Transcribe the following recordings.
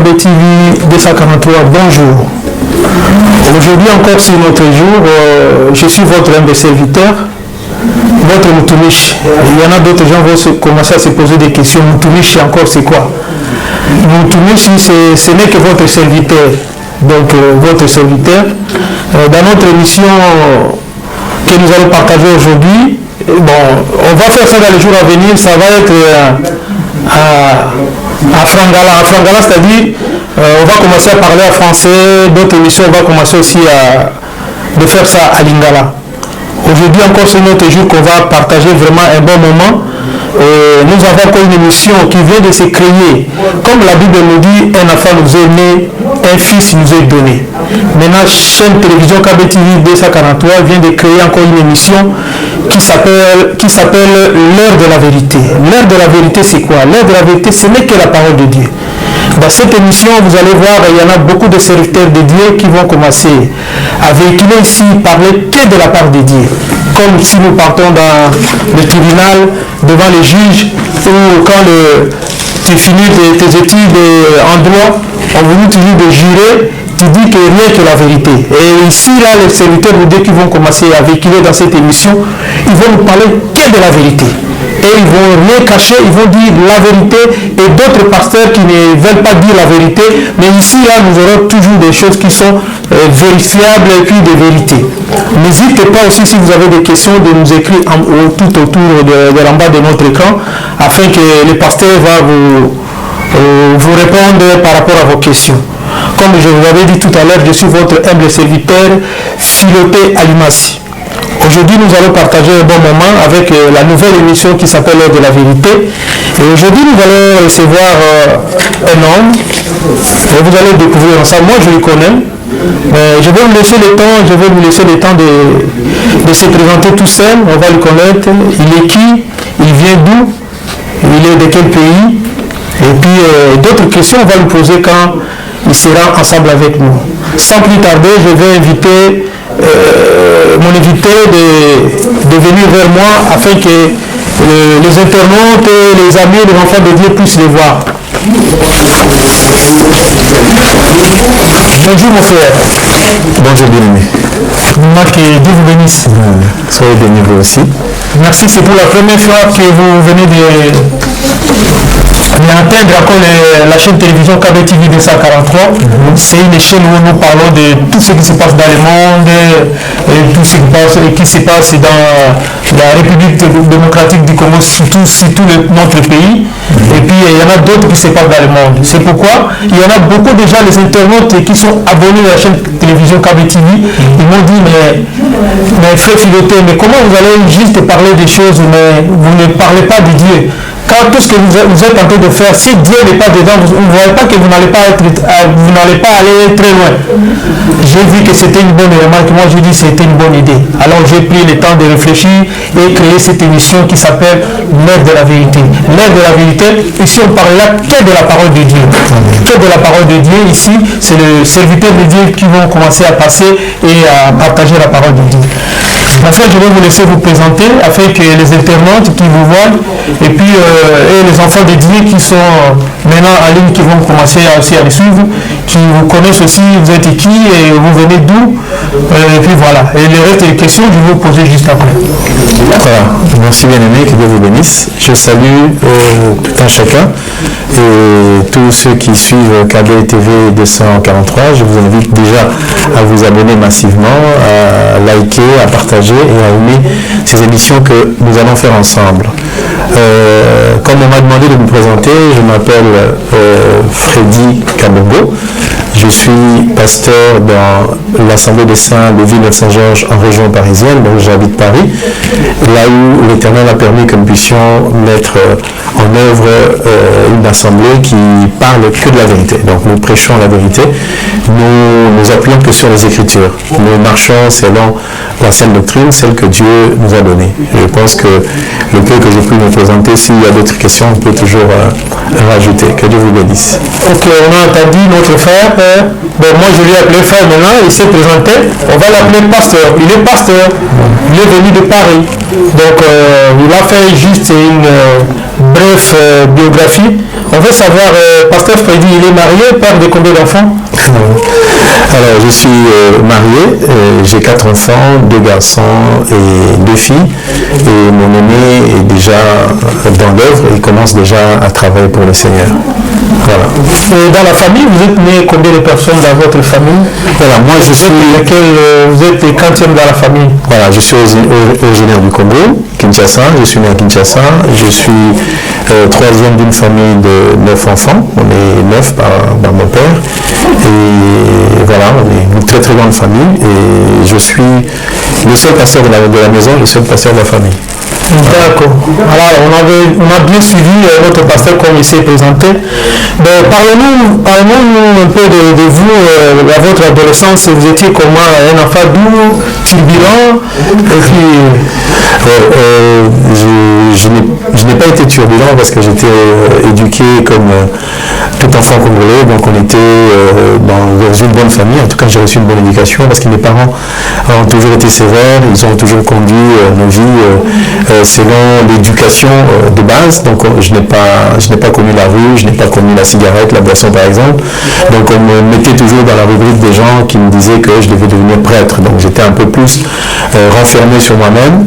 KBTV 243, bonjour. Aujourd'hui encore c'est notre jour, je suis votre humble serviteur, votre Moutouniche. Il y en a d'autres gens qui vont commencer à se poser des questions. Moutouniche encore c'est quoi? Moutouniche ce n'est que votre serviteur, donc votre serviteur. Dans notre émission que nous allons partager aujourd'hui, on va faire ça dans les jours à venir, ça va être à Frangala. À Frangala, c'est-à-dire, on va commencer à parler en français, d'autres émissions, on va commencer aussi de faire ça à Lingala. Aujourd'hui encore, c'est notre jour qu'on va partager vraiment un bon moment. Nous avons encore une émission qui vient de se créer. Comme la Bible nous dit, un enfant nous est né, un fils nous est donné. Maintenant, chaîne télévision KBTV 243 vient de créer encore une émission qui s'appelle l'heure de la vérité. L'heure de la vérité, c'est quoi? L'heure de la vérité, ce n'est que la parole de Dieu. Dans cette émission, vous allez voir, il y en a beaucoup de serviteurs de Dieu qui vont commencer à véhiculer ici, parler que de la part de Dieu. Comme si nous partons dans le tribunal, devant les juges, ou quand tu finis tes études en droit, on vous toujours de jurer, tu dis que rien que la vérité. Et ici, là, les serviteurs de Dieu qui vont commencer à véhiculer dans cette émission, ils vont nous parler que de la vérité. Et ils vont rien cacher, ils vont dire la vérité, et d'autres pasteurs qui ne veulent pas dire la vérité, mais ici, là, nous aurons toujours des choses qui sont vérifiables et puis des vérités. N'hésitez pas aussi, si vous avez des questions, de nous écrire tout autour de l'en bas de notre écran, afin que le pasteur va vous répondre par rapport à vos questions. Comme je vous avais dit tout à l'heure, je suis votre humble serviteur, Philoté Alimassi. Aujourd'hui, nous allons partager un bon moment avec la nouvelle émission qui s'appelle l'heure de la vérité. Et aujourd'hui, nous allons recevoir un homme. Et vous allez découvrir ça. Moi, je le connais. Mais je vais vous laisser le temps, de se présenter tout seul. On va le connaître. Il est qui? Il vient d'où? Il est de quel pays? Et puis, d'autres questions, on va lui poser quand il sera ensemble avec nous. Sans plus tarder, je vais inviter mon invité de venir vers moi afin que les internautes, les amis, les enfants de Dieu puissent les voir. Bonjour mon frère. Bonjour bien-aimé. Que Dieu vous bénisse. Soyez bénis vous aussi. Merci, c'est pour la première fois que vous venez d'atteindre encore la chaîne télévision KBTV 243. C'est une chaîne où nous parlons de tout ce qui se passe dans le monde, et tout ce qui se passe dans la République démocratique du Congo, surtout notre pays. Et puis il y en a d'autres qui se passent dans le monde. C'est pourquoi il y en a beaucoup déjà les internautes qui sont abonnés à la chaîne télévision KBTV. Ils m'ont dit, mais frère Philoté, mais comment vous allez juste parler des choses, mais vous ne parlez pas de Dieu? Quand tout ce que vous êtes en train de faire, si Dieu n'est pas dedans, vous ne voyez pas que vous n'allez pas aller très loin. J'ai vu que c'était une bonne remarque. Moi, je dis que c'était une bonne idée. Alors, j'ai pris le temps de réfléchir et créer cette émission qui s'appelle l'heure de la vérité. L'heure de la vérité, ici, on parlera que de la parole de Dieu. Que de la parole de Dieu. Ici, c'est le serviteur de Dieu qui vont commencer à passer et à partager la parole de Dieu. Enfin, je vais vous laisser vous présenter afin que les internautes qui vous voient et puis et les enfants de Dieu qui sont maintenant en ligne, qui vont commencer aussi à les suivre, qui vous connaissent aussi, vous êtes qui et vous venez d'où, et puis voilà. Et le reste des questions, je vais vous poser juste après. Voilà. Merci bien-aimé, que Dieu vous bénisse. Je salue tout un chacun et tous ceux qui suivent KBTV 243. Je vous invite déjà à vous abonner massivement, à liker, à partager et à aimer ces émissions que nous allons faire ensemble. Comme on m'a demandé de me présenter, je m'appelle Freddy Kabongo. Je suis pasteur dans l'Assemblée des Saints de Villeneuve-Saint-Georges en région parisienne, donc j'habite Paris, là où l'Éternel a permis que nous puissions mettre en œuvre une assemblée qui parle que de la vérité. Donc nous prêchons la vérité, nous nous appuyons que sur les Écritures. Nous marchons selon la sainte doctrine, celle que Dieu nous a donnée. Je pense que le peu que j'ai pu me présenter, s'il y a d'autres questions, on peut toujours rajouter. Que Dieu vous bénisse. Ok, on a entendu notre frère. Moi je l'ai appelé frère maintenant, il s'est présenté. On va l'appeler pasteur. Il est pasteur. Il est venu de Paris. Donc il a fait juste une brève biographie On veut savoir, Pasteur Freddy, il est marié, père de combien d'enfants? Alors, je suis marié, j'ai 4 enfants, 2 garçons et 2 filles. Et mon aîné est déjà dans l'œuvre, il commence déjà à travailler pour le Seigneur. Voilà. Et dans la famille, vous êtes né combien de personnes dans votre famille? Voilà, moi je suis... Vous êtes le 40e dans la famille? Voilà, je suis originaire du Congo, Kinshasa, je suis né à Kinshasa, je suis 3e d'une famille de 9 enfants, on est 9 par mon père, et voilà, on est une très très grande famille, et je suis le seul pasteur de la maison, le seul pasteur de la famille. D'accord. Alors, on a bien suivi votre pasteur comme il s'est présenté. Parlez-nous un peu de vous, à votre adolescence. Vous étiez comment? Un enfant doux, turbulent, et puis... je n'ai pas été turbulent parce que j'étais éduqué comme tout enfant congolais, donc on était dans une bonne famille. En tout cas, j'ai reçu une bonne éducation parce que mes parents ont toujours été sévères, ils ont toujours conduit nos vies selon l'éducation de base. Donc je n'ai pas connu la rue, je n'ai pas connu la cigarette, la boisson par exemple. Donc on me mettait toujours dans la rubrique des gens qui me disaient que je devais devenir prêtre. Donc j'étais un peu plus renfermé sur moi-même.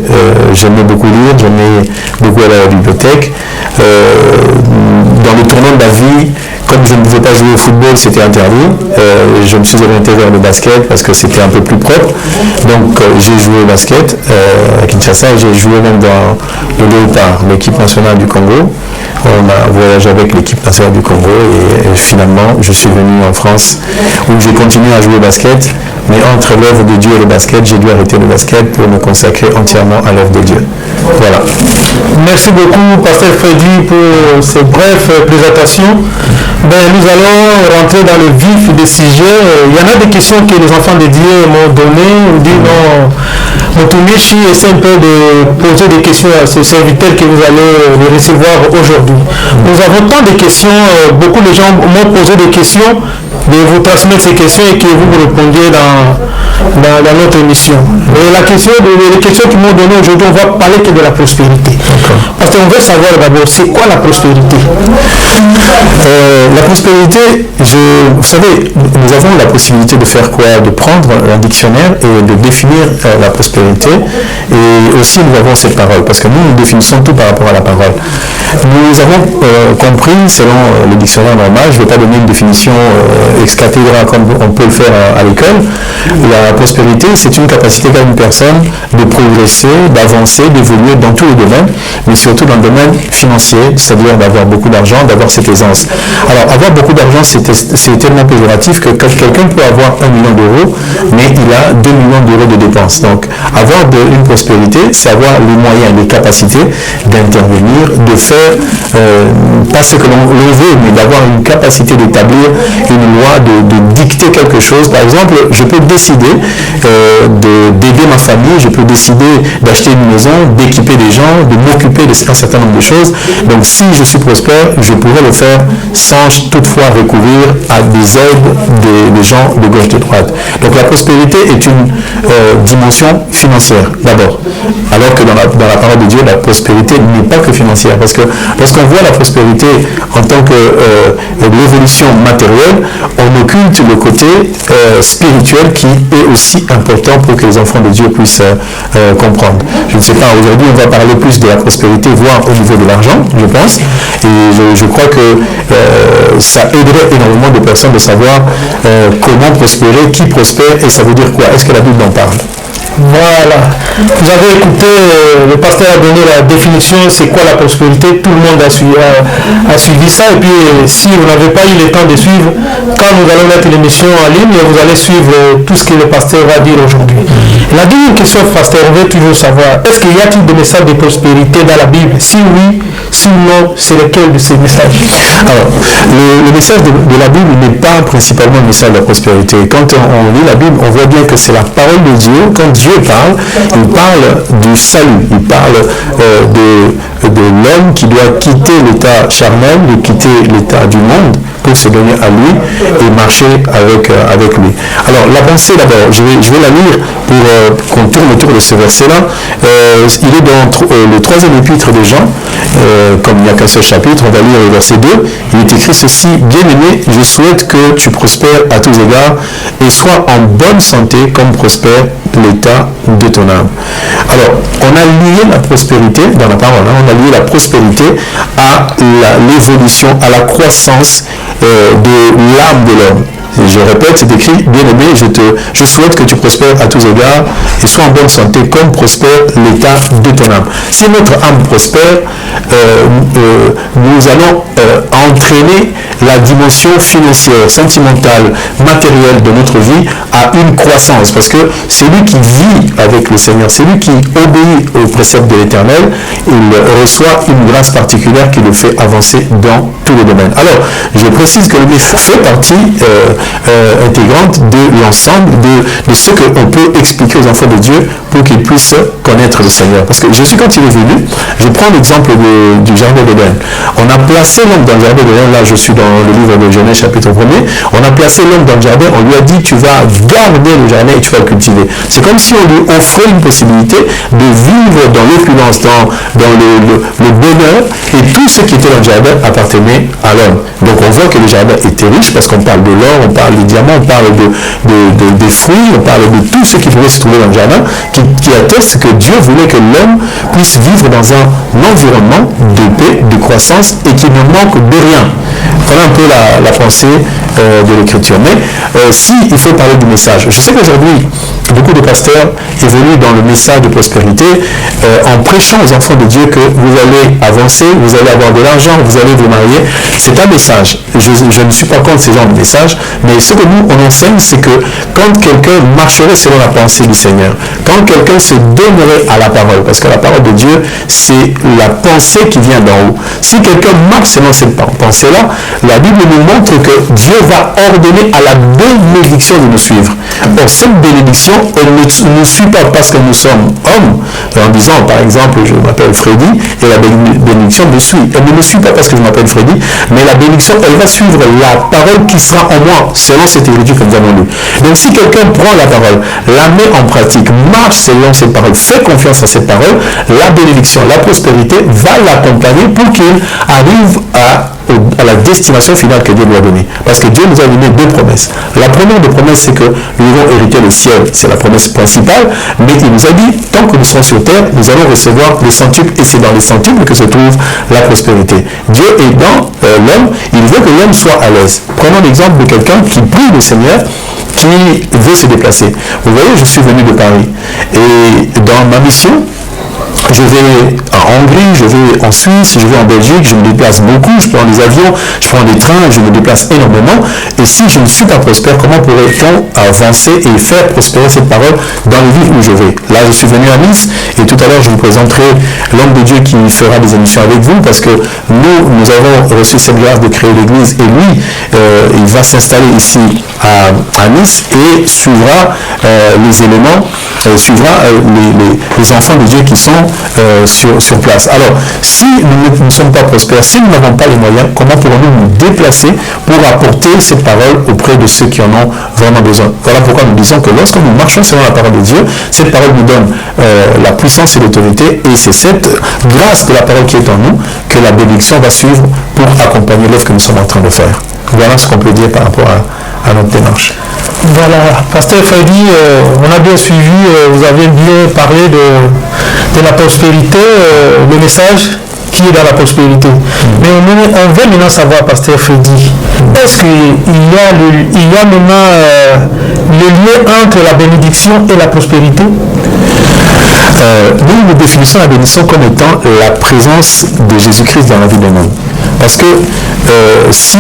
J'aimais beaucoup lire, j'aimais beaucoup aller à la bibliothèque. Dans le tournant de la vie, comme je ne pouvais pas jouer au football, c'était interdit. Je me suis orienté vers le basket parce que c'était un peu plus propre. Donc j'ai joué au basket à Kinshasa. J'ai joué même dans le Léopard, l'équipe nationale du Congo. On a voyagé avec l'équipe nationale du Congo et finalement je suis venu en France où j'ai continué à jouer au basket. Mais entre l'œuvre de Dieu et le basket, j'ai dû arrêter le basket pour me consacrer entièrement à l'œuvre de Dieu. Voilà. Merci beaucoup, Pasteur Freddy, pour ces brèves présentations. Nous allons rentrer dans le vif des sujets. Il y en a des questions que les enfants de Dieu m'ont données. Ils disent non, Motumishi essaie un peu de poser des questions à ce serviteur que vous allez recevoir aujourd'hui. Nous avons tant de questions. Beaucoup de gens m'ont posé des questions, de vous transmettre ces questions et que vous répondiez dans notre émission. Et les questions qu'ils m'ont données aujourd'hui, on va parler que de la prospérité. Parce qu'on veut savoir d'abord, c'est quoi la prospérité? La prospérité, vous savez, nous avons la possibilité de faire quoi? De prendre un dictionnaire et de définir la prospérité. Et aussi, nous avons cette parole, parce que nous définissons tout par rapport à la parole. Nous avons compris, selon le dictionnaire normal, je ne vais pas donner une définition ex cathedra comme on peut le faire à l'école. La prospérité, c'est une capacité qu'a une personne de progresser, d'avancer, d'évoluer dans tous les domaines, mais surtout dans le domaine financier, c'est-à-dire d'avoir beaucoup d'argent, d'avoir cette aisance. Alors, avoir beaucoup d'argent, c'est tellement péjoratif que quelqu'un peut avoir 1 million d'euros, mais il a 2 millions d'euros de dépenses. Donc, avoir une prospérité, c'est avoir les moyens, les capacités d'intervenir, de faire, pas ce que l'on veut, mais d'avoir une capacité d'établir une loi, de dicter quelque chose. Par exemple, je peux décider d'aider ma famille, je peux décider d'acheter une maison, d'équiper des gens, de m'occuper d'un certain nombre de choses. Donc si je suis prospère, je pourrais le faire sans toutefois recourir à des aides des gens de gauche et de droite. Donc la prospérité est une dimension financière d'abord. Alors que dans la parole de Dieu, la prospérité n'est pas que financière. Parce que lorsqu'on voit la prospérité en tant que l'évolution matérielle, on occulte le côté spirituel qui est aussi important pour que les enfants de Dieu puissent comprendre. Je ne sais pas, aujourd'hui on va parler plus de la prospérité, voire au niveau de l'argent, je pense. Et je crois que ça aiderait énormément de personnes de savoir comment prospérer, qui prospère et ça veut dire quoi. Est-ce que la Bible en parle? Voilà. Vous avez écouté, le pasteur a donné la définition, c'est quoi la prospérité. Tout le monde a suivi ça. Et puis, si vous n'avez pas eu le temps de suivre, quand nous allons mettre l'émission en ligne, vous allez suivre tout ce que le pasteur va dire aujourd'hui. La deuxième question, pasteur, on veut toujours savoir, est-ce qu'il y a-t-il des messages de prospérité dans la Bible? Si oui, si non, c'est lequel de ces messages? Alors, le message de la Bible n'est pas principalement le message de la prospérité. Quand on lit la Bible, on voit bien que c'est la parole de Dieu. Quand Dieu parle, il parle du salut, il parle de l'homme qui doit quitter l'état charnel, de quitter l'état du monde pour se donner à lui et marcher avec lui. Alors la pensée d'abord, je vais la lire qu'on tourne autour de ce verset-là, il est dans le 3e épître de Jean, comme il n'y a qu'un seul chapitre, on va lire le verset 2, il est écrit ceci: bien-aimé, je souhaite que tu prospères à tous égards et sois en bonne santé comme prospère l'état de ton âme. Alors, on a lié la prospérité dans la parole, on a lié la prospérité à l'évolution, à la croissance de l'âme de l'homme. Je répète, c'est écrit: bien-aimé, je souhaite que tu prospères à tous égards et sois en bonne santé comme prospère l'état de ton âme. Si notre âme prospère, nous allons entraîner la dimension financière, sentimentale, matérielle de notre vie à une croissance, parce que celui qui vit avec le Seigneur, celui qui obéit aux préceptes de l'Éternel, il reçoit une grâce particulière qui le fait avancer dans tous les domaines. Alors, je précise que le message fait partie intégrante de l'ensemble de ce qu'on peut expliquer aux enfants de Dieu pour qu'ils puissent connaître le Seigneur. Parce que Jésus, quand il est venu, je prends l'exemple du jardin d'Éden. On a placé l'homme dans le jardin d'Éden, là je suis dans le livre de Genèse chapitre 1er, on a placé l'homme dans le jardin, on lui a dit: tu vas garder le jardin et tu vas le cultiver. C'est comme si on lui offrait une possibilité de vivre dans l'opulence, dans le bonheur, et tout ce qui était dans le jardin appartenait à l'homme. Donc on voit que le jardin était riche parce qu'on parle de l'or, on parle des diamants, on parle des fruits, on parle de tout ce qui pouvait se trouver dans le jardin, qui atteste que Dieu voulait que l'homme puisse vivre dans un environnement de paix, de croissance et qui ne manque de rien. Voilà un peu la pensée de l'Écriture. Mais il faut parler du message. Je sais qu'aujourd'hui, beaucoup de pasteurs évoluent dans le message de prospérité en prêchant aux enfants de Dieu que vous allez avancer, vous allez avoir de l'argent, vous allez vous marier. C'est un message. Je ne suis pas contre ces genres de messages, mais ce que nous, on enseigne, c'est que quand quelqu'un marcherait selon la pensée du Seigneur, quand quelqu'un se donnerait à la parole, parce que la parole de Dieu, c'est la pensée qui vient d'en haut. Si quelqu'un marche selon cette pensée-là, la Bible nous montre que Dieu va ordonner à la bénédiction de nous suivre. Or, cette bénédiction, elle ne nous suit pas parce que nous sommes hommes, en disant, par exemple, je m'appelle Freddy, et la bénédiction me suit. Elle ne me suit pas parce que je m'appelle Freddy, mais la bénédiction, elle va suivre la parole qui sera en moi, selon cette héritier que nous avons lue. Donc, si quelqu'un prend la parole, la met en pratique, marche selon cette parole, fait confiance à cette parole, la bénédiction, la prospérité va l'accompagner pour qu'il arrive à la destination finale que Dieu nous a donnée. Parce que Dieu nous a donné deux promesses. La première des promesses, c'est que nous allons hériter le ciel. C'est la promesse principale. Mais il nous a dit, tant que nous serons sur terre, nous allons recevoir les centuples. Et c'est dans les centuples que se trouve la prospérité. Dieu est dans l'homme. Il veut que l'homme soit à l'aise. Prenons l'exemple de quelqu'un qui prie le Seigneur, qui veut se déplacer. Vous voyez, je suis venu de Paris. Et dans ma mission, je vais en Hongrie, je vais en Suisse, je vais en Belgique, je me déplace beaucoup, je prends des avions, je prends des trains, je me déplace énormément. Et si je ne suis pas prospère, comment pourrait-on avancer et faire prospérer cette parole dans les villes où je vais? Là, je suis venu à Nice et tout à l'heure, je vous présenterai l'homme de Dieu qui fera des émissions avec vous parce que nous avons reçu cette grâce de créer l'église et lui, il va s'installer ici à Nice et suivra les éléments, suivra les enfants de Dieu qui sont sur place. Alors, si nous ne sommes pas prospères, si nous n'avons pas les moyens, comment pourrons-nous nous déplacer pour apporter cette parole auprès de ceux qui en ont vraiment besoin? Voilà pourquoi nous disons que lorsque nous marchons selon la parole de Dieu, cette parole nous donne la puissance et l'autorité, et c'est cette grâce de la parole qui est en nous que la bénédiction va suivre pour accompagner l'œuvre que nous sommes en train de faire. Voilà ce qu'on peut dire par rapport à notre démarche. Voilà, Pasteur Freddy, on a bien suivi, vous avez bien parlé de la prospérité, le message qui est dans la prospérité. Mais on veut maintenant savoir, Pasteur Freddy, est-ce qu'il y a maintenant le lien entre la bénédiction et la prospérité? Nous définissons la bénédiction comme étant la présence de Jésus-Christ dans la vie d'un homme. Parce que si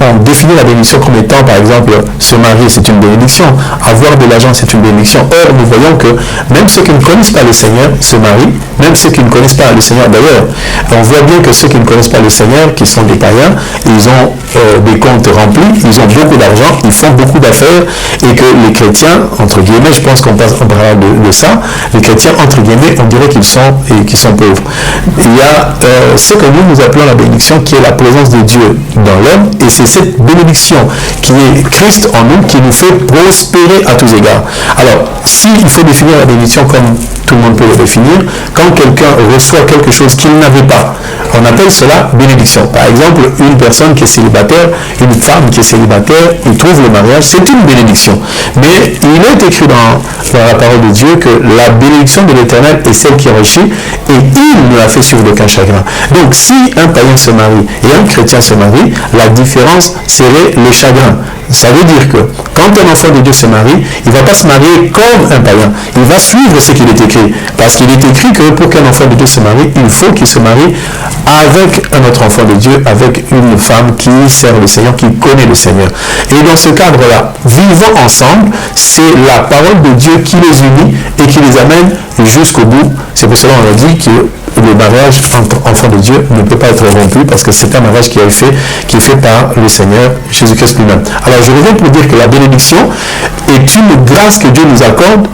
on définit la bénédiction comme étant, par exemple, se marier, c'est une bénédiction, avoir de l'argent, c'est une bénédiction. Or, nous voyons que même ceux qui ne connaissent pas le Seigneur se marient, même ceux qui ne connaissent pas le Seigneur d'ailleurs. On voit bien que ceux qui ne connaissent pas le Seigneur, qui sont des païens, ils ont des comptes remplis, ils ont beaucoup d'argent, ils font beaucoup d'affaires, et que les chrétiens, entre guillemets, je pense qu'on parlera de ça, les chrétiens, entre guillemets, on dirait qu'ils sont pauvres. Il y a ce que nous appelons la bénédiction qui est la présence de Dieu dans l'homme, et c'est cette bénédiction qui est Christ en nous qui nous fait prospérer à tous égards. Alors, s'il faut définir la bénédiction comme tout le monde peut le définir, quand quelqu'un reçoit quelque chose qu'il n'avait pas, on appelle cela bénédiction. Par exemple, une personne qui est célibataire, une femme qui est célibataire, il trouve le mariage, c'est une bénédiction. Mais il est écrit dans la parole de Dieu que la bénédiction de l'Éternel est celle qui enrichit, et il ne la fait suivre d'aucun chagrin. Donc, si un païen se marie et un chrétien se marie, la différence serait le chagrin. Ça veut dire que quand un enfant de Dieu se marie, il ne va pas se marier comme un païen. Il va suivre ce qu'il est écrit. Parce qu'il est écrit que pour qu'un enfant de Dieu se marie, il faut qu'il se marie avec un autre enfant de Dieu, avec une femme qui sert le Seigneur, qui connaît le Seigneur. Et dans ce cadre-là, vivant ensemble, c'est la parole de Dieu qui les unit et qui les amène jusqu'au bout. C'est pour cela qu'on a dit que le mariage entre enfants de Dieu ne peut pas être rompu, parce que c'est un mariage qui est fait par le Seigneur Jésus-Christ lui-même. Alors je reviens pour dire que la bénédiction est une grâce que Dieu nous accorde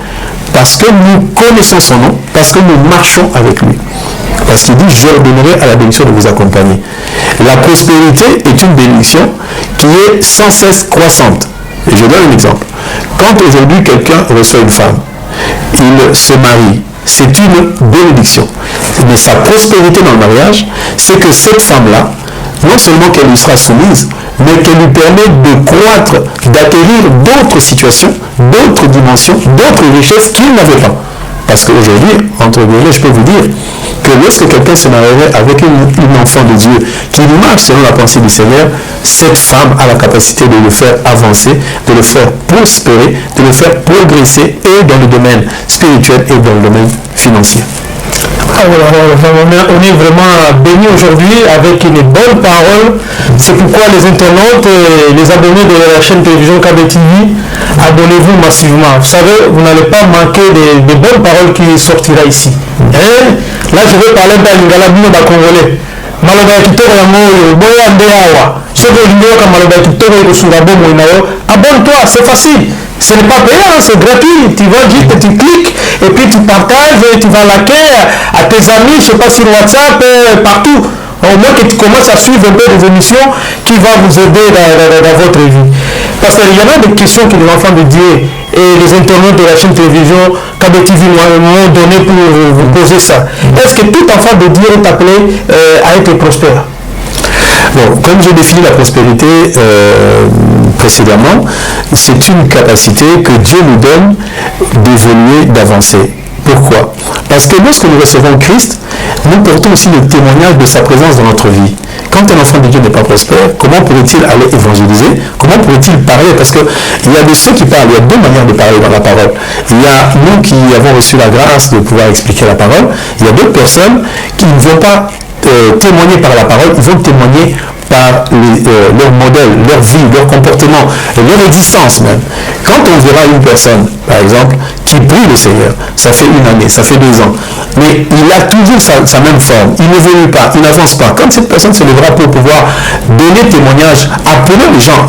parce que nous connaissons son nom, parce que nous marchons avec lui. Parce qu'il dit, je leur donnerai à la bénédiction de vous accompagner. La prospérité est une bénédiction qui est sans cesse croissante. Et je donne un exemple. Quand aujourd'hui quelqu'un reçoit une femme, il se marie, c'est une bénédiction. Mais sa prospérité dans le mariage, c'est que cette femme-là, non seulement qu'elle lui sera soumise, mais qu'elle lui permet de croître, d'acquérir d'autres situations, d'autres dimensions, d'autres richesses qu'il n'avait pas. Parce qu'aujourd'hui, entre guillemets, je peux vous dire que lorsque quelqu'un se marierait avec une enfant de Dieu qui marche selon la pensée du Seigneur, cette femme a la capacité de le faire avancer, de le faire prospérer, de le faire progresser, et dans le domaine spirituel et dans le domaine financier. On est vraiment bénis aujourd'hui avec une bonne parole. C'est pourquoi les internautes et les abonnés de la chaîne télévision KB TV, abonnez-vous massivement. Vous savez, vous n'allez pas manquer des bonnes paroles qui sortira ici. Et là, je vais parler d'un lingala bino ba congolais. Maloba ya kitoko ya moyo, boya ndeawa. Soki olingoka maloba ya kitoko ekosunga bomo inayo, abonne-toi, c'est facile. Ce n'est pas payant, c'est gratuit. Tu vas juste, tu cliques et puis tu partages et tu vas liker à tes amis, je ne sais pas, sur WhatsApp, partout. Au moins que tu commences à suivre un peu des émissions qui vont vous aider dans votre vie. Parce qu'il y en a des questions que les enfants de Dieu et les internautes de la chaîne télévision KB TV m'ont donné pour vous poser ça. Est-ce que tout enfant de Dieu est appelé à être prospère? Bon, comme j'ai défini la prospérité précédemment, c'est une capacité que Dieu nous donne d'évoluer, d'avancer. Pourquoi? Parce que lorsque nous recevons Christ, nous portons aussi le témoignage de sa présence dans notre vie. Quand un enfant de Dieu n'est pas prospère, comment pourrait-il aller évangéliser? Comment pourrait-il parler? Parce qu'il y a de ceux qui parlent, il y a deux manières de parler dans la parole. Il y a nous qui avons reçu la grâce de pouvoir expliquer la parole. Il y a d'autres personnes qui ne vont pas témoigner par la parole, ils vont témoigner par leur modèle, leur vie, leur comportement, leur existence même. Quand on verra une personne, par exemple, qui prie le Seigneur, ça fait une année, ça fait 2 ans, mais il a toujours sa même forme, il n'évolue pas, il n'avance pas. Quand cette personne se lèvera pour pouvoir donner témoignage, appeler les gens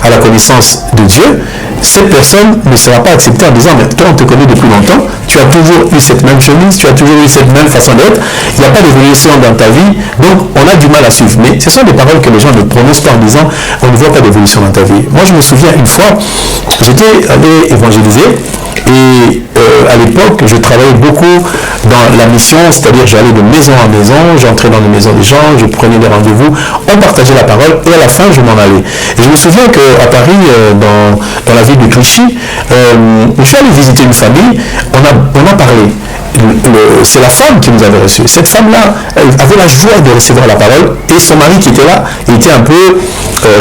à la connaissance de Dieu, cette personne ne sera pas acceptée en disant, mais toi on te connaît depuis longtemps, tu as toujours eu cette même chemise, tu as toujours eu cette même façon d'être, il n'y a pas d'évolution dans ta vie, donc on a du mal à suivre. Mais ce sont des paroles que les gens ne prononcent pas en disant, on ne voit pas d'évolution dans ta vie. Moi je me souviens une fois, j'étais allé évangéliser, et à l'époque, je travaillais beaucoup dans la mission, c'est-à-dire j'allais de maison en maison, j'entrais dans les maisons des gens, je prenais des rendez-vous, on partageait la parole et à la fin, je m'en allais. Et je me souviens qu'à Paris, dans la ville de Clichy, je suis allé visiter une famille, on a parlé. C'est la femme qui nous avait reçus. Cette femme-là avait la joie de recevoir la parole et son mari qui était là, il était un peu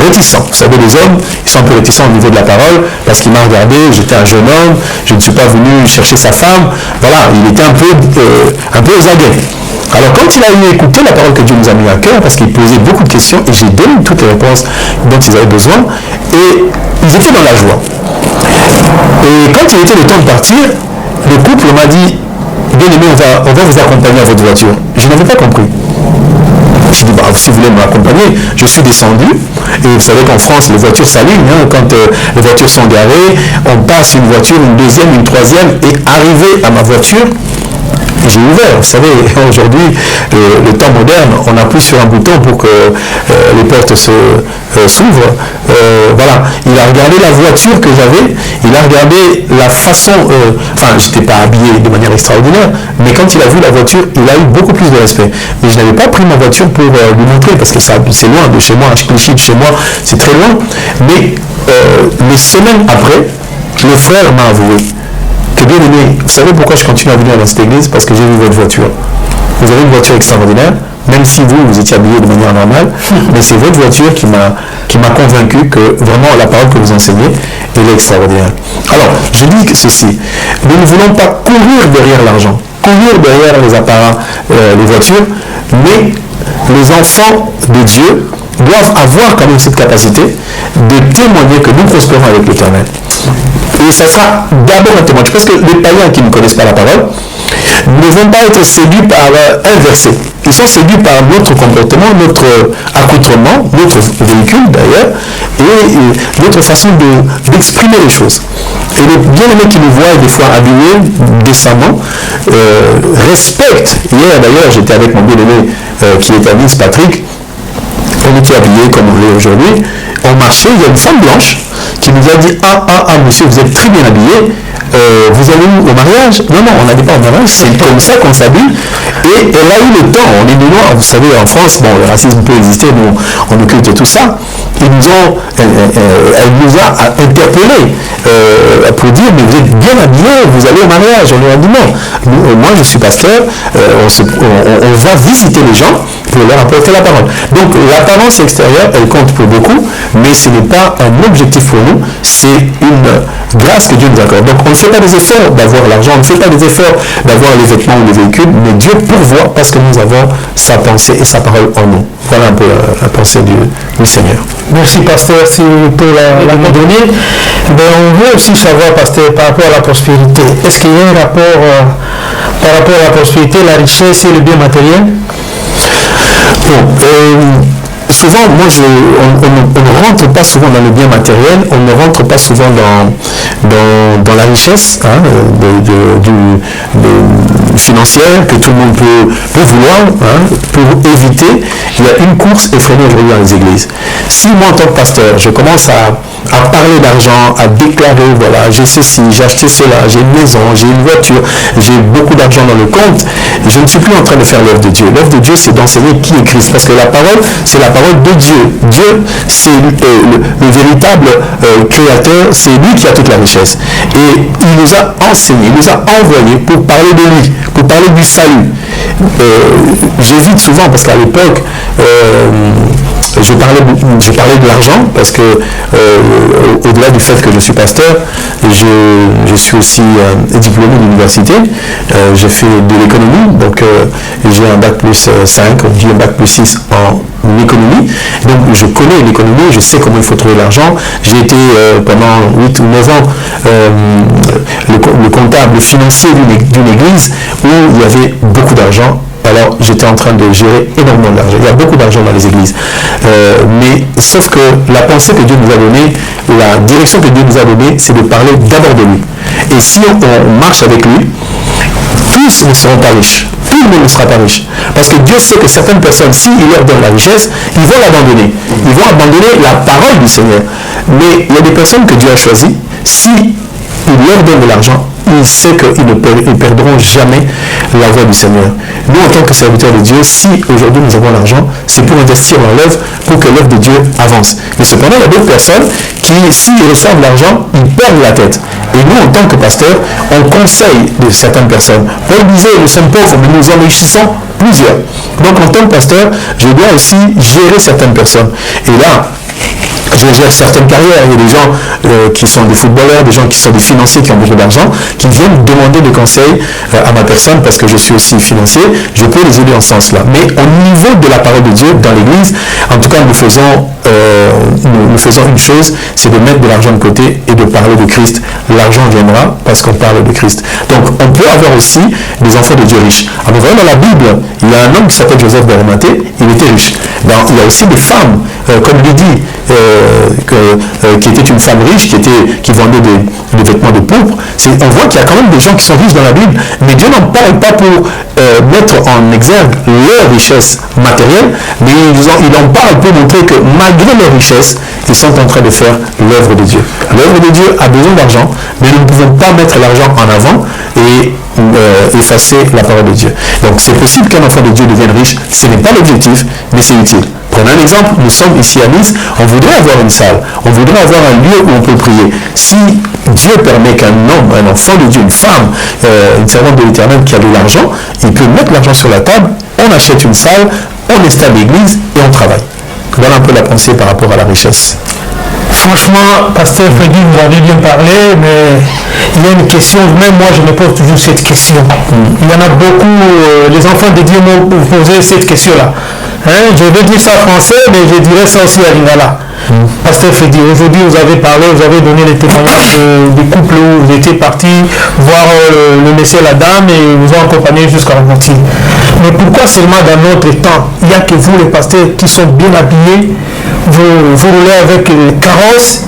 réticent. Vous savez, les hommes, ils sont un peu réticents au niveau de la parole parce qu'il m'a regardé, j'étais un jeune homme, je ne suis pas venu chercher sa femme. Voilà, il était un peu aux aguets. Alors quand il a eu écouté la parole que Dieu nous a mis à cœur, parce qu'il posait beaucoup de questions et j'ai donné toutes les réponses dont ils avaient besoin, et ils étaient dans la joie. Et quand il était le temps de partir, le couple m'a dit, bien aimé, on va vous accompagner à votre voiture. Je n'avais pas compris. Je dis, si vous voulez m'accompagner, je suis descendu. Et vous savez qu'en France, les voitures s'alignent. Quand les voitures sont garées, on passe une voiture, une deuxième, une troisième. Et arrivé à ma voiture, j'ai ouvert. Vous savez, aujourd'hui, le temps moderne, on appuie sur un bouton pour que les portes s'ouvrent. Voilà, il a regardé la voiture que j'avais, il a regardé la façon, enfin, je n'étais pas habillé de manière extraordinaire, mais quand il a vu la voiture, il a eu beaucoup plus de respect. Mais je n'avais pas pris ma voiture pour lui montrer, parce que c'est loin de chez moi, à Clichy de chez moi, c'est très loin. Mais les semaines après, le frère m'a avoué que, bien aimé, vous savez pourquoi je continue à venir dans cette église? Parce que j'ai vu votre voiture. Vous avez une voiture extraordinaire, même si vous étiez habillé de manière normale, mais c'est votre voiture qui m'a convaincu que vraiment la parole que vous enseignez, elle est extraordinaire. Alors, je dis que ceci, nous ne voulons pas courir derrière l'argent, courir derrière les apparats, les voitures, mais les enfants de Dieu doivent avoir quand même cette capacité de témoigner que nous prospérons avec l'Éternel. Et ça sera d'abord un témoignage, parce que les païens qui ne connaissent pas la parole ne vont pas être séduits par un verset. Ils sont séduits par notre comportement, notre accoutrement, notre véhicule d'ailleurs, et notre façon d'exprimer les choses. Et les bien-aimés qui nous voient des fois habillés décemment respectent. Hier d'ailleurs, j'étais avec mon bien-aimé qui est à Nice, Patrick. On était habillés comme on l'est aujourd'hui. On marchait, il y a une femme blanche qui nous a dit monsieur, vous êtes très bien habillé. Vous allez où au mariage? Non, on n'allait pas au mariage, c'est comme ça qu'on s'habille. Et elle a eu le temps, on est des Noirs, vous savez, en France, bon, le racisme peut exister, nous, on occulte tout ça. Elle nous a interpellés pour dire, mais vous êtes bien habillés, vous allez au mariage. On lui a dit non. Moi, je suis pasteur, on va visiter les gens pour leur apporter la parole. Donc, l'apparence extérieure, elle compte pour beaucoup, mais ce n'est pas un objectif pour nous, c'est une grâce que Dieu nous accorde. Donc, on ne fait pas des efforts d'avoir l'argent, on ne fait pas des efforts d'avoir les vêtements ou les véhicules, mais Dieu pourvoit parce que nous avons sa pensée et sa parole en nous. Voilà un peu la pensée du Seigneur. Merci, pasteur, pour la donnée. On veut aussi savoir, pasteur, par rapport à la prospérité. Est-ce qu'il y a un rapport par rapport à la prospérité, la richesse et le bien matériel? Souvent, on ne rentre pas souvent dans le bien matériel, on ne rentre pas souvent dans la richesse financière que tout le monde peut vouloir, pour éviter. Il y a une course effrénée aujourd'hui dans les églises. Si moi, en tant que pasteur, je commence à parler d'argent, à déclarer, voilà, j'ai ceci, j'ai acheté cela, j'ai une maison, j'ai une voiture, j'ai beaucoup d'argent dans le compte, je ne suis plus en train de faire l'œuvre de Dieu. L'œuvre de Dieu, c'est d'enseigner qui est Christ, parce que la parole, c'est la parole de Dieu. Dieu, c'est le véritable créateur, c'est lui qui a toute la richesse. Et il nous a enseigné, il nous a envoyés pour parler de lui, pour parler du salut. J'évite souvent, parce qu'à l'époque, je parlais de l'argent, parce que au-delà du fait que je suis pasteur, je suis aussi diplômé d'université. J'ai fait de l'économie, donc j'ai un bac plus 5, on dit un bac plus 6 en économie. Donc je connais l'économie, je sais comment il faut trouver l'argent. J'ai été pendant 8 ou 9 ans le comptable financier d'une église où il y avait beaucoup d'argent. Alors j'étais en train de gérer énormément d'argent. Il y a beaucoup d'argent dans les églises. Mais sauf que la pensée que Dieu nous a donnée, la direction que Dieu nous a donnée, c'est de parler d'abord de lui. Et si on marche avec lui, tous ne seront pas riches. Tout le monde ne sera pas riche. Parce que Dieu sait que certaines personnes, s'il leur donne la richesse, ils vont l'abandonner. Ils vont abandonner la parole du Seigneur. Mais il y a des personnes que Dieu a choisies. Si il leur donne de l'argent, il sait qu'ils ne perdront jamais la voie du Seigneur. Nous, en tant que serviteurs de Dieu, si aujourd'hui nous avons l'argent, c'est pour investir dans l'œuvre, pour que l'œuvre de Dieu avance. Mais cependant, il y a d'autres personnes qui, s'ils reçoivent l'argent, ils perdent la tête. Et nous, en tant que pasteurs, on conseille de certaines personnes. Paul disait, nous sommes pauvres, mais nous enrichissons plusieurs. Donc, en tant que pasteur, je dois aussi gérer certaines personnes. Et là, je gère certaines carrières. Il y a des gens qui sont des footballeurs, des gens qui sont des financiers qui ont beaucoup d'argent, qui viennent demander des conseils à ma personne parce que je suis aussi financier. Je peux les aider en ce sens-là. Mais au niveau de la parole de Dieu dans l'Église, en tout cas, nous faisons une chose, c'est de mettre de l'argent de côté et de parler de Christ. L'argent viendra parce qu'on parle de Christ. Donc, on peut avoir aussi des enfants de Dieu riches. Alors, vous voyez, dans la Bible, il y a un homme qui s'appelle Joseph d'Arimathée, il était riche. Il y a aussi des femmes, comme Lydie, qui était une femme riche, qui vendait des vêtements de pourpre. On voit qu'il y a quand même des gens qui sont riches dans la Bible, mais Dieu n'en parle pas pour mettre en exergue leur richesse matérielle, mais il en parle pour montrer que malgré leur richesse, ils sont en train de faire l'œuvre de Dieu. L'œuvre de Dieu a besoin d'argent, mais nous ne pouvons pas mettre l'argent en avant et effacer la parole de Dieu. Donc c'est possible qu'un enfant de Dieu devienne riche, ce n'est pas l'objectif, mais c'est utile. Prenons un exemple, nous sommes ici à Nice, on voudrait avoir une salle, on voudrait avoir un lieu où on peut prier. Si Dieu permet qu'un homme, un enfant de Dieu, une femme, une servante de l'Éternel qui a de l'argent, il peut mettre l'argent sur la table, on achète une salle, on installe l'église et on travaille. Voilà un peu la pensée par rapport à la richesse. Franchement, Pasteur Freddy, vous avez bien parlé, mais il y a une question, même moi je me pose toujours cette question. Il y en a beaucoup, les enfants de Dieu m'ont posé cette question-là. Je vais dire ça en français, mais je dirais ça aussi à Lingala. Pasteur Freddy, aujourd'hui vous avez parlé, vous avez donné les témoignages des couples où vous étiez partis voir le monsieur et la dame et vous ont accompagné jusqu'à la moitié. Mais pourquoi seulement dans notre temps, il n'y a que vous les pasteurs qui sont bien habillés, vous roulez avec carrosse,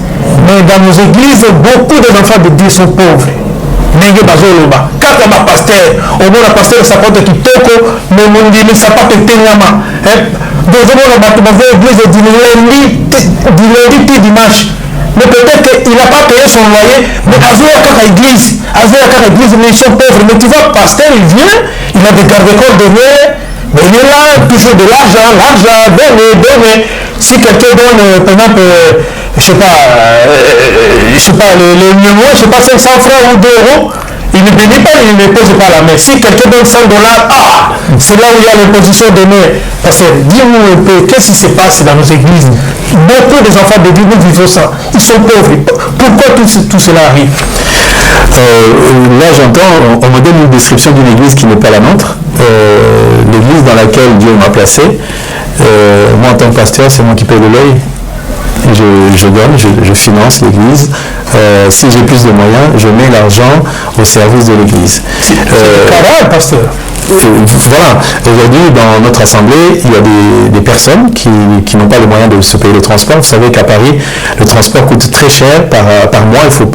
mais dans nos églises, beaucoup d'enfants de Dieu sont pauvres. Nenge bazoloba kaka ba pasteur omona pasteur sapato kitoko mais mondimi sapato tenyama dozomona bato baza église du lundi puis dimanche, mais peut-être qu'il n'a pas payé son loyer, mais azoya kaka église mais ils sont pauvres. Mais tu vois, pasteur il vient, il a des garde-corps de verre, mais il est là toujours de l'argent donne. Si quelqu'un donne par exemple je sais pas, les millions, je sais pas, 500 francs ou 2 euros, il ne bénit pas, il ne pose pas la main. Si quelqu'un donne 100 $, c'est là où il y a l'imposition de main. Parce que dis-nous un peu, qu'est-ce qui se passe dans nos églises? Beaucoup des enfants de Dieu vivent ça. Ils sont pauvres. Pourquoi tout cela arrive? Là j'entends, on me donne une description d'une église qui n'est pas la nôtre. L'église dans laquelle Dieu m'a placé, moi en tant que pasteur, c'est moi qui paye de l'œil. Je donne, je finance l'église. Si j'ai plus de moyens, je mets l'argent au service de l'église. C'est carré, pasteur. Voilà, aujourd'hui dans notre assemblée, il y a des personnes qui n'ont pas les moyens de se payer le transport. Vous savez qu'à Paris, le transport coûte très cher par mois. Il faut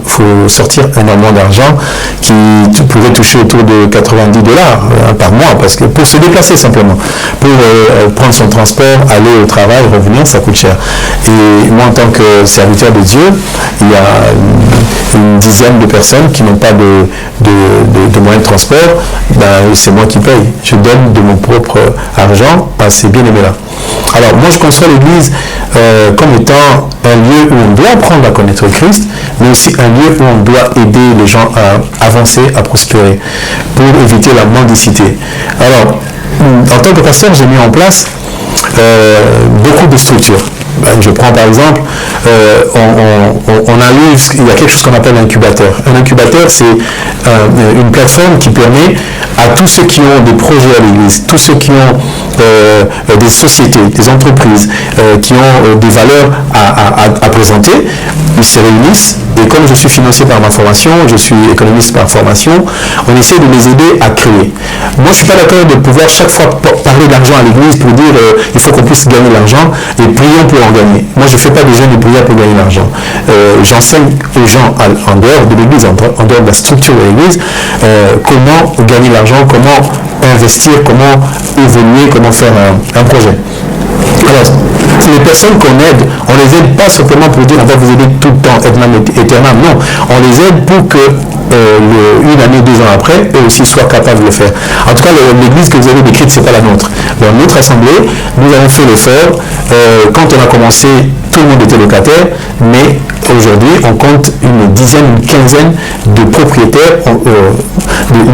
sortir énormément d'argent qui pourrait toucher autour de 90 $ par mois, parce que pour se déplacer simplement, pour prendre son transport, aller au travail, revenir, ça coûte cher. Et moi en tant que serviteur de Dieu, il y a une dizaine de personnes qui n'ont pas de moyens de transport. C'est moi qui paye. Je donne de mon propre argent à ces bien-aimés-là. Alors moi je conçois l'église comme étant un lieu où on doit apprendre à connaître Christ, mais aussi un lieu où on doit aider les gens à avancer, à prospérer, pour éviter la mendicité. Alors en tant que pasteur, j'ai mis en place beaucoup de structures. Je prends par exemple, il y a quelque chose qu'on appelle un incubateur. Un incubateur, c'est une plateforme qui permet à tous ceux qui ont des projets à l'église, tous ceux qui ont des sociétés, des entreprises, qui ont des valeurs à présenter, ils se réunissent. Et comme je suis financier par ma formation, je suis économiste par formation, on essaie de les aider à créer. Moi, je ne suis pas d'accord de pouvoir chaque fois parler d'argent à l'église pour dire il faut qu'on puisse gagner l'argent et prions pour en gagner. Moi, je ne fais pas des jeûnes de prière pour gagner l'argent. J'enseigne aux gens en dehors de l'église, en dehors de la structure de l'église, comment gagner l'argent, comment investir, comment évoluer, comment faire un projet. Alors, les personnes qu'on aide, on les aide pas simplement pour dire on va vous aider tout le temps, éternel. Non, on les aide pour que une année, 2 ans après, eux aussi soient capables de le faire. En tout cas, l'église que vous avez décrite, c'est pas la nôtre. Dans notre assemblée, nous avons fait l'effort. Quand on a commencé, tout le monde était locataire, mais aujourd'hui, on compte une dizaine, une quinzaine de propriétaires.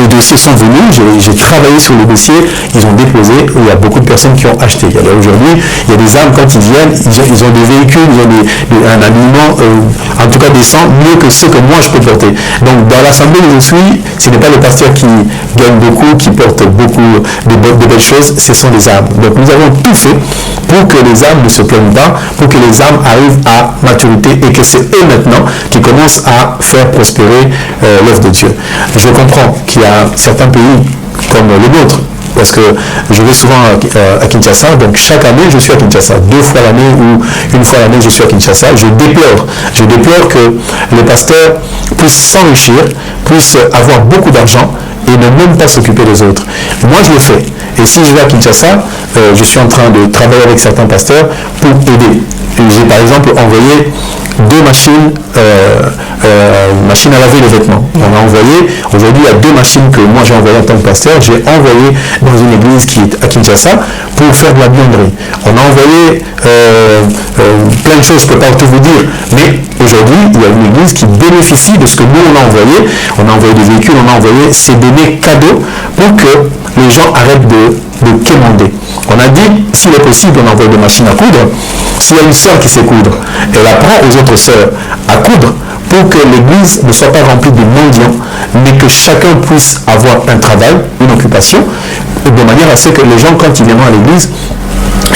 Les dossiers sont venus, j'ai travaillé sur les dossiers, ils ont déposé, il y a beaucoup de personnes qui ont acheté. Aujourd'hui, il y a des âmes, quand ils viennent, ils ont des véhicules, ils ont un habillement, en tout cas décent, mieux que ce que moi je peux porter. Donc dans l'assemblée où je suis, ce n'est pas le pasteur qui gagne beaucoup, qui porte beaucoup de belles choses, ce sont les âmes. Donc nous avons tout fait pour que les âmes ne se plaignent pas, pour que les âmes arrivent à maturité et que c'est eux maintenant qui commencent à faire prospérer l'œuvre de Dieu. Je comprends qu'il y a certains pays comme le nôtre, parce que je vais souvent à Kinshasa, donc chaque année je suis à Kinshasa, 2 fois l'année ou 1 fois l'année je suis à Kinshasa. Je déplore que les pasteurs puissent s'enrichir, puissent avoir beaucoup d'argent et ne même pas s'occuper des autres. Moi je le fais, et si je vais à Kinshasa, je suis en train de travailler avec certains pasteurs pour aider. J'ai par exemple envoyé 2 machines à laver les vêtements. On a envoyé, aujourd'hui il y a 2 machines que moi j'ai envoyées en tant que pasteur, j'ai envoyé dans une église qui est à Kinshasa pour faire de la buanderie. On a envoyé plein de choses, je ne peux pas tout vous dire, mais aujourd'hui il y a une église qui bénéficie de ce que nous on a envoyé. On a envoyé des véhicules, on a envoyé ces données cadeaux pour que les gens arrêtent de quémander. On a dit, s'il est possible, on envoie des machines à coudre. S'il y a une sœur qui sait coudre, elle apprend aux autres sœurs à coudre pour que l'église ne soit pas remplie de mendiants, mais que chacun puisse avoir un travail, une occupation, de manière à ce que les gens, quand ils viendront à l'église,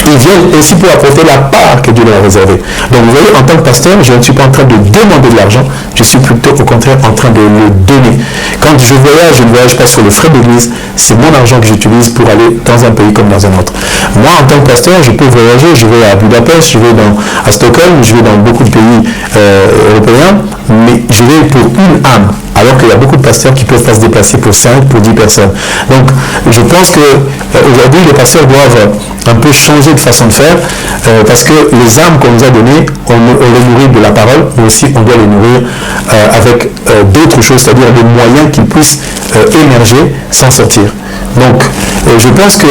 ils viennent ainsi pour apporter la part que Dieu leur a réservée. Donc vous voyez, en tant que pasteur, je ne suis pas en train de demander de l'argent, je suis plutôt au contraire en train de le donner. Quand je ne voyage pas sur les frais d'église, c'est mon argent que j'utilise pour aller dans un pays comme dans un autre. Moi, en tant que pasteur, je peux voyager, je vais à Budapest, je vais à Stockholm, je vais dans beaucoup de pays européens, mais je vais pour une âme. Alors qu'il y a beaucoup de pasteurs qui peuvent pas se déplacer pour 5, pour 10 personnes. Donc, je pense qu'aujourd'hui, les pasteurs doivent un peu changer de façon de faire, parce que les âmes qu'on nous a données, on les nourrit de la parole, mais aussi on doit les nourrir avec d'autres choses, c'est-à-dire des moyens qu'ils puissent émerger sans sortir. Donc, je pense que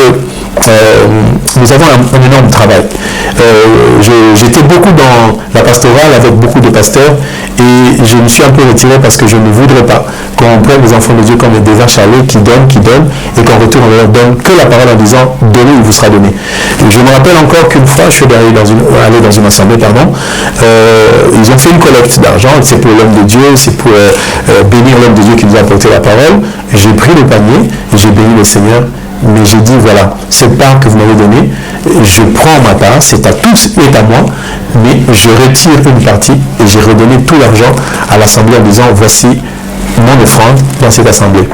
nous avons un énorme travail. J'étais beaucoup dans la pastorale avec beaucoup de pasteurs et je me suis un peu retiré parce que je ne voudrais pas qu'on prenne les enfants de Dieu comme des vaches à lait qui donnent et qu'en retour on leur donne que la parole en disant donnez, il vous sera donné. Et je me rappelle encore qu'une fois je suis allé dans une assemblée, ils ont fait une collecte d'argent, c'est pour l'homme de Dieu, c'est pour bénir l'homme de Dieu qui nous a apporté la parole. J'ai pris le panier et j'ai béni le Seigneur. Mais j'ai dit, voilà, cette part que vous m'avez donnée, je prends ma part, c'est à tous et à moi, mais je retire une partie et j'ai redonné tout l'argent à l'assemblée en disant, voici mon offrande dans cette assemblée.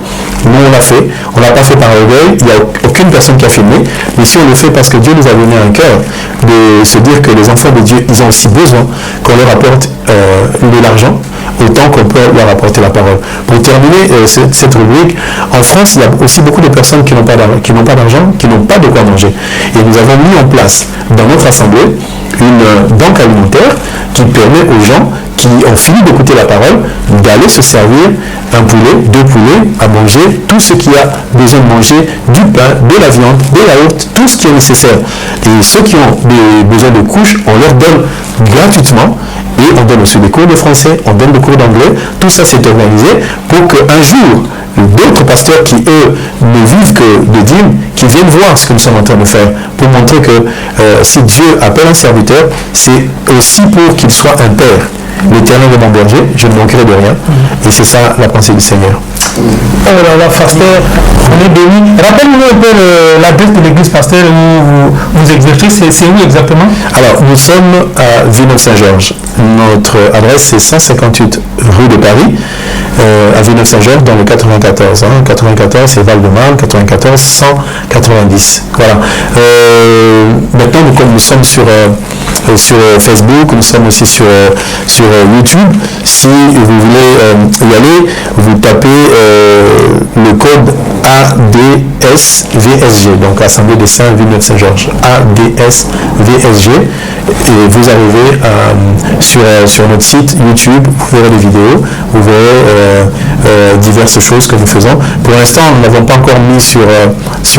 Nous, on l'a fait, on ne l'a pas fait par orgueil, il n'y a aucune personne qui a filmé, mais si on le fait parce que Dieu nous a donné un cœur de se dire que les enfants de Dieu, ils ont aussi besoin qu'on leur apporte de l'argent, autant qu'on peut leur apporter la parole. Pour terminer cette rubrique, en France, il y a aussi beaucoup de personnes qui n'ont pas d'argent, qui n'ont pas de quoi manger. Et nous avons mis en place dans notre assemblée une banque alimentaire qui permet aux gens qui ont fini d'écouter la parole d'aller se servir un poulet, 2 poulets à manger, tout ce qu'il y a besoin de manger, du pain, de la viande, des yaourts, tout ce qui est nécessaire. Et ceux qui ont besoin de couches, on leur donne gratuitement. Et on donne aussi des cours de français, on donne des cours d'anglais. Tout ça c'est organisé pour qu'un jour, d'autres pasteurs qui, eux, ne vivent que de dîmes, qui viennent voir ce que nous sommes en train de faire, pour montrer que si Dieu appelle un serviteur, c'est aussi pour qu'il soit un père. L'Éternel est mon berger, je ne manquerai de rien. Et c'est ça la pensée du Seigneur. Oh là là, pasteur, on est béni. Rappelle-nous un peu l'adresse de l'église, pasteur, où vous exercez, c'est où exactement? Alors, nous sommes à Villeneuve-Saint-Georges. Notre adresse, c'est 158 rue de Paris, à Villeneuve-Saint-Georges, dans le 94. 94, c'est Val-de-Marne, 94, 190. Voilà. Maintenant, comme nous sommes sur Facebook, nous sommes aussi sur YouTube. Si vous voulez y aller, vous tapez le code ADSVSG, donc Assemblée des Saints Villeneuve-Saint-Georges, ADSVSG, et vous arrivez sur notre site YouTube, vous verrez des vidéos, vous verrez diverses choses que nous faisons. Pour l'instant, nous n'avons pas encore mis sur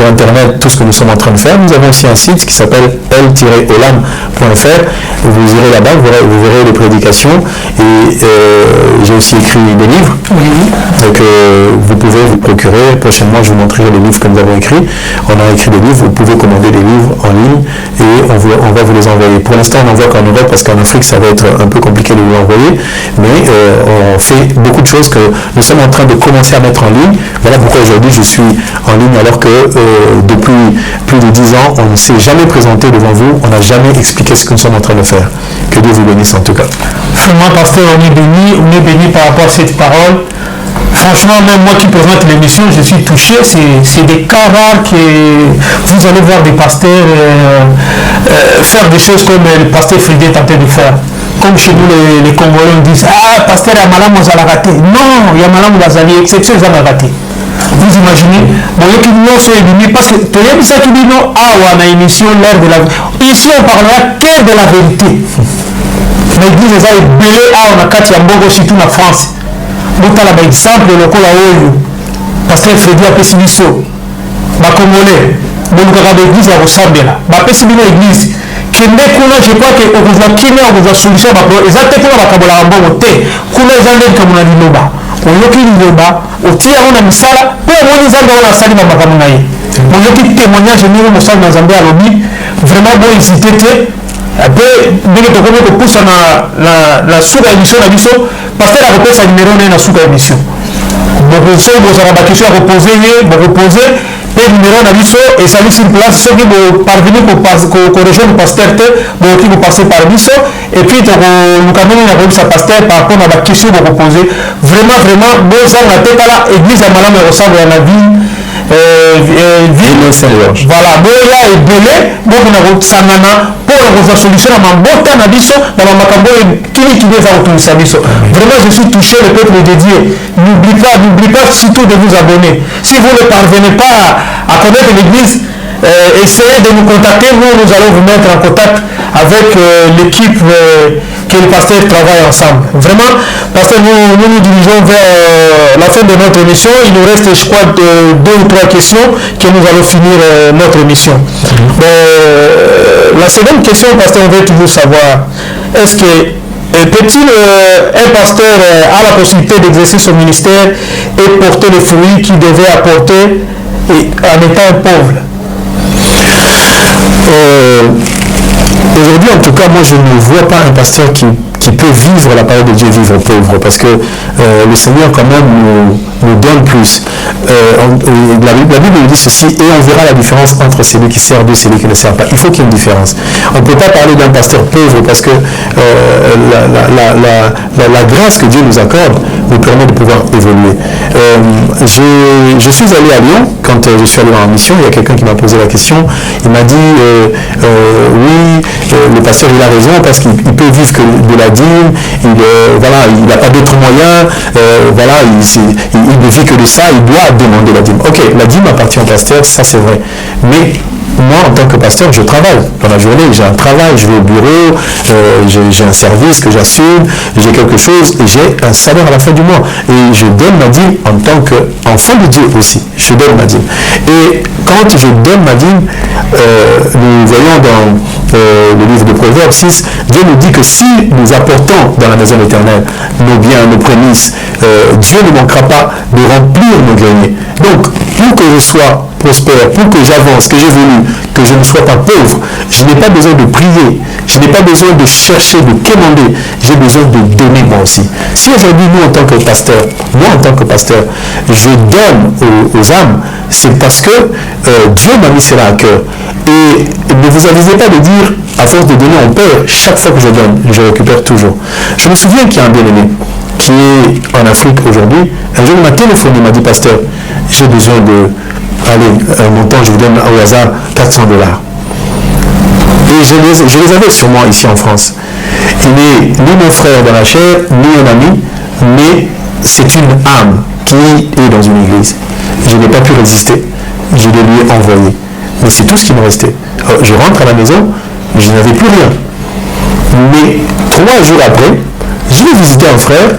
Internet tout ce que nous sommes en train de faire. Nous avons aussi un site qui s'appelle l-olam.fr. Vous irez là-bas, vous verrez les prédications, et j'ai aussi écrit des livres. Donc vous pouvez vous procurer. Prochainement, je vous montrerai les livres que nous avons écrits. On a écrit des livres, vous pouvez commander des livres en ligne et on va vous les envoyer. Pour l'instant, on n'envoie qu'en Europe parce qu'en Afrique, ça va être un peu compliqué de vous l'envoyer, mais on fait beaucoup de choses que nous sommes en train de commencer à mettre en ligne. Voilà pourquoi aujourd'hui je suis en ligne, alors que depuis plus de 10 ans, on ne s'est jamais présenté devant vous, on n'a jamais expliqué ce que nous sommes en train de faire. Que Dieu vous bénisse en tout cas. Vraiment, pasteur, on est béni par rapport à cette parole. Franchement, même moi qui présente l'émission, je suis touché. C'est des cas rares que vous allez voir des pasteurs faire des choses comme le pasteur Fridé est en train de faire. Comme chez nous, les Congolais disent ah, pasteur Yamalam vous a raté. Non, Yamalam vous a exception, vous a raté. Vous imaginez, parce que tu as dit ça qui dit non, ah, on a une émission, l'heure de la vérité. Ici, on parlera que de la vérité. L'église est belée, ah, on a quatre Yambogo, surtout en France. Donc, tu as l'exemple de l'Okola Oyo, pasteur Freddy Apessimiso, ma Congolais, donc, l'église à ressemble là. Ma Pessimino église. Kende kuna je crois que okuza kine okuza solution ba exacte kuna bakabola mbongo te kuna zande kamuna liloba oyoki liloba otia ona misala pe moni zande ona sali ba makamuna ye oyoki témoignage ni mo sali na zande alobi vraiment bon hésiter te pe ndenge tokomi kopousa na suka émission na biso pasteur a repesa numéro na suka émission donc so bozala ba question à reposer ye bo reposer et numéro na biso et ça sur place ceux qui vont parvenir pour rejoindre le pasteur qui vont passer par biso et puis nous caminer na sa pasteur par rapport à la question de reposer vraiment bon ça na tête là église à Malam ressemble à la ville voilà bon là et belé bon na sangana pour la solution à mambota na biso na makambo qui va autour biso vraiment je suis touché le peuple de Dieu n'oublie pas surtout de vous abonner si vous ne parvenez pas à connaître l'église essayez de nous contacter nous allons vous mettre en contact avec l'équipe que le pasteur travaille ensemble vraiment pasteur nous dirigeons vers la fin de notre émission il nous reste je crois 2 ou 3 questions que nous allons finir notre émission la seconde question pasteur on veut toujours savoir est-ce que peut-il un pasteur a la possibilité d'exercer son ministère et porter les fruits qu'il devait apporter en étant pauvre? Aujourd'hui, en tout cas, moi, je ne vois pas un pasteur qui peut vivre la parole de Dieu, vivre pauvre, parce que le Seigneur, quand même, nous donne plus. La Bible nous dit ceci, et on verra la différence entre celui qui sert Dieu et celui qui ne sert pas. Il faut qu'il y ait une différence. On ne peut pas parler d'un pasteur pauvre, parce que la grâce que Dieu nous accorde nous permet de pouvoir évoluer. Je suis allé à Lyon, quand je suis allé en mission, il y a quelqu'un qui m'a posé la question, il m'a dit, oui, le pasteur il a raison, parce qu'il peut vivre que de la dîme, il n'a pas d'autres moyens, il ne vit que de ça, il doit demander la dîme. Ok, la dîme appartient au pasteur, ça c'est vrai, mais moi, en tant que pasteur, je travaille. Dans la journée, j'ai un travail, je vais au bureau, j'ai un service que j'assume, j'ai quelque chose et j'ai un salaire à la fin du mois. Et je donne ma dîme en tant qu'enfant de Dieu aussi. Je donne ma dîme. Et quand je donne ma dîme, nous voyons dans le livre de Proverbes 6, Dieu nous dit que si nous apportons dans la maison éternelle nos biens, nos prémices, Dieu ne manquera pas de remplir nos greniers. Donc, pour que je sois prospère, pour que j'avance, que j'évolue, que je ne sois pas pauvre, je n'ai pas besoin de prier, je n'ai pas besoin de chercher, de commander, j'ai besoin de donner moi aussi. Si aujourd'hui, nous en tant que pasteur, je donne aux âmes, c'est parce que Dieu m'a mis cela à cœur. Et ne vous avisez pas de dire, à force de donner, on perd. Chaque fois que je donne, je récupère toujours. Je me souviens qu'il y a un bien-aimé qui est en Afrique aujourd'hui. Un jour, il m'a téléphoné, il m'a dit, pasteur, j'ai besoin de... Allez, un montant, je vous donne au hasard $400. Et je les avais sur moi ici en France. Il n'est ni mon frère dans la chair, ni un ami, mais c'est une âme qui est dans une église. Je n'ai pas pu résister. Je le lui ai envoyé. Mais c'est tout ce qui me restait. Alors, je rentre à la maison, je n'avais plus rien. Mais 3 jours après, je vais visiter un frère.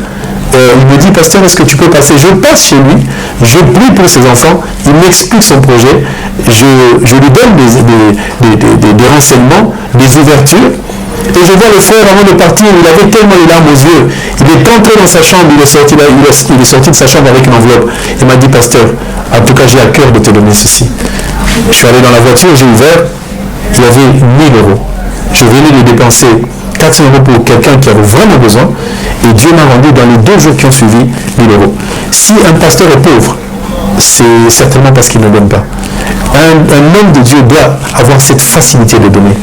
Il me dit, pasteur, est-ce que tu peux passer? Je passe chez lui, je prie pour ses enfants, il m'explique son projet, je lui donne des renseignements, des ouvertures, et je vois le frère avant de partir, il avait tellement les larmes aux yeux, il est entré dans sa chambre, il est sorti de sa chambre avec une enveloppe. Il m'a dit, pasteur, en tout cas j'ai à cœur de te donner ceci. Je suis allé dans la voiture, j'ai ouvert, il y avait 1 000 €. Je venais de dépenser 400 € pour quelqu'un qui avait vraiment besoin, et Dieu m'a rendu dans les 2 jours qui ont suivi 1 000 €. Si un pasteur est pauvre, c'est certainement parce qu'il ne donne pas. Un homme de Dieu doit avoir cette facilité de donner.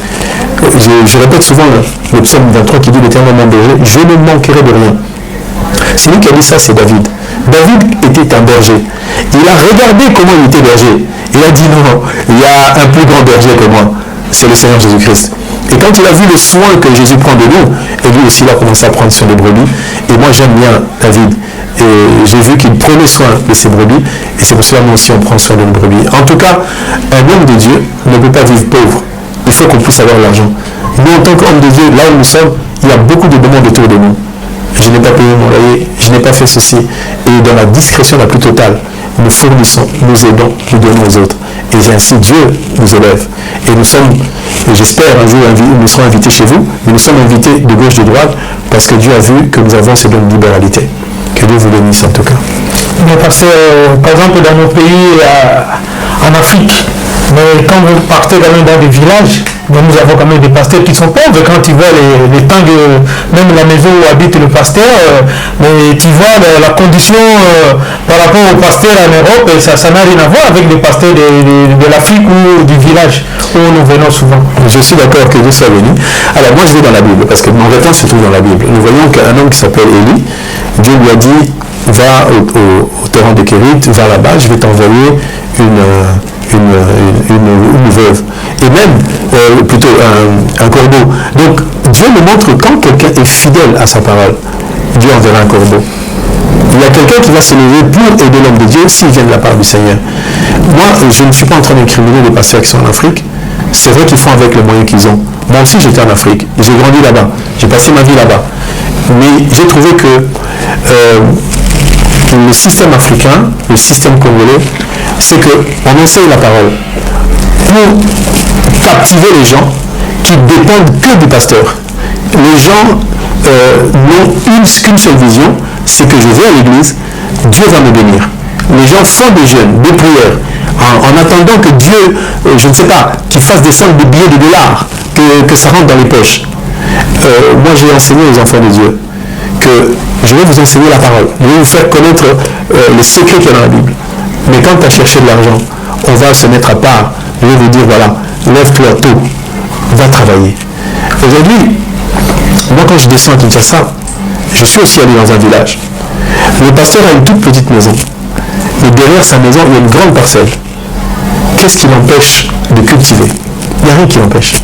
Je répète souvent le psaume 23 qui dit, l'Éternel mon berger, je ne manquerai de rien. Celui qui a dit ça, c'est David. David était un berger. Il a regardé comment il était berger. Il a dit non, il y a un plus grand berger que moi. C'est le Seigneur Jésus-Christ. Et quand il a vu le soin que Jésus prend de nous, et lui aussi il a commencé à prendre soin des brebis. Et moi j'aime bien David. Et j'ai vu qu'il prenait soin de ses brebis. Et c'est pour cela que nous aussi on prend soin de nos brebis. En tout cas, un homme de Dieu ne peut pas vivre pauvre. Il faut qu'on puisse avoir l'argent. Nous en tant qu'homme de Dieu, là où nous sommes, il y a beaucoup de demandes autour de nous. Je n'ai pas payé mon loyer, je n'ai pas fait ceci. Et dans la discrétion la plus totale, nous fournissons, nous aidons, nous donnons aux autres. Et ainsi Dieu nous élève. Et nous sommes, j'espère un jour, nous serons invités chez vous, mais nous sommes invités de gauche, de droite, parce que Dieu a vu que nous avons ce don de libéralité. Que Dieu vous bénisse en tout cas. Mais parce que, par exemple, dans nos pays, en Afrique, mais quand vous partez quand même dans des villages, nous avons quand même des pasteurs qui sont pauvres. Quand tu vois les temps de même la maison où habite le pasteur, mais tu vois la condition par rapport aux pasteurs en Europe, ça n'a rien à voir avec les pasteurs de l'Afrique ou du village où nous venons souvent. Je suis d'accord que Dieu soit béni. Alors moi je vais dans la Bible, parce que mon réponse se trouve dans la Bible. Nous voyons qu'un homme qui s'appelle Élie, Dieu lui a dit, va au torrent de Kérit, va là-bas, je vais t'envoyer une veuve. Et même, plutôt un corbeau. Donc, Dieu nous montre quand quelqu'un est fidèle à sa parole, Dieu enverra un corbeau. Il y a quelqu'un qui va se lever pour aider l'homme de Dieu s'il vient de la part du Seigneur. Moi, je ne suis pas en train d'incriminer les pasteurs qui sont en Afrique. C'est vrai qu'ils font avec les moyens qu'ils ont. Moi aussi, j'étais en Afrique. J'ai grandi là-bas. J'ai passé ma vie là-bas. Mais j'ai trouvé que le système africain, le système congolais, c'est qu'on enseigne la parole pour captiver les gens qui dépendent que du pasteur. Les gens n'ont qu'une seule vision, c'est que je vais à l'église, Dieu va me bénir. Les gens font des jeûnes, des prières, en attendant que Dieu, je ne sais pas, qu'il fasse descendre des billets de dollars, que ça rentre dans les poches. Moi j'ai enseigné aux enfants de Dieu que je vais vous enseigner la parole, je vais vous faire connaître les secrets qu'il y a dans la Bible. Mais quand tu as cherché de l'argent, on va se mettre à part. Je vais vous dire, voilà, lève-toi tôt, va travailler. Aujourd'hui, moi quand je descends à Kinshasa, je suis aussi allé dans un village. Le pasteur a une toute petite maison. Et derrière sa maison, il y a une grande parcelle. Qu'est-ce qui l'empêche de cultiver? Il n'y a rien qui l'empêche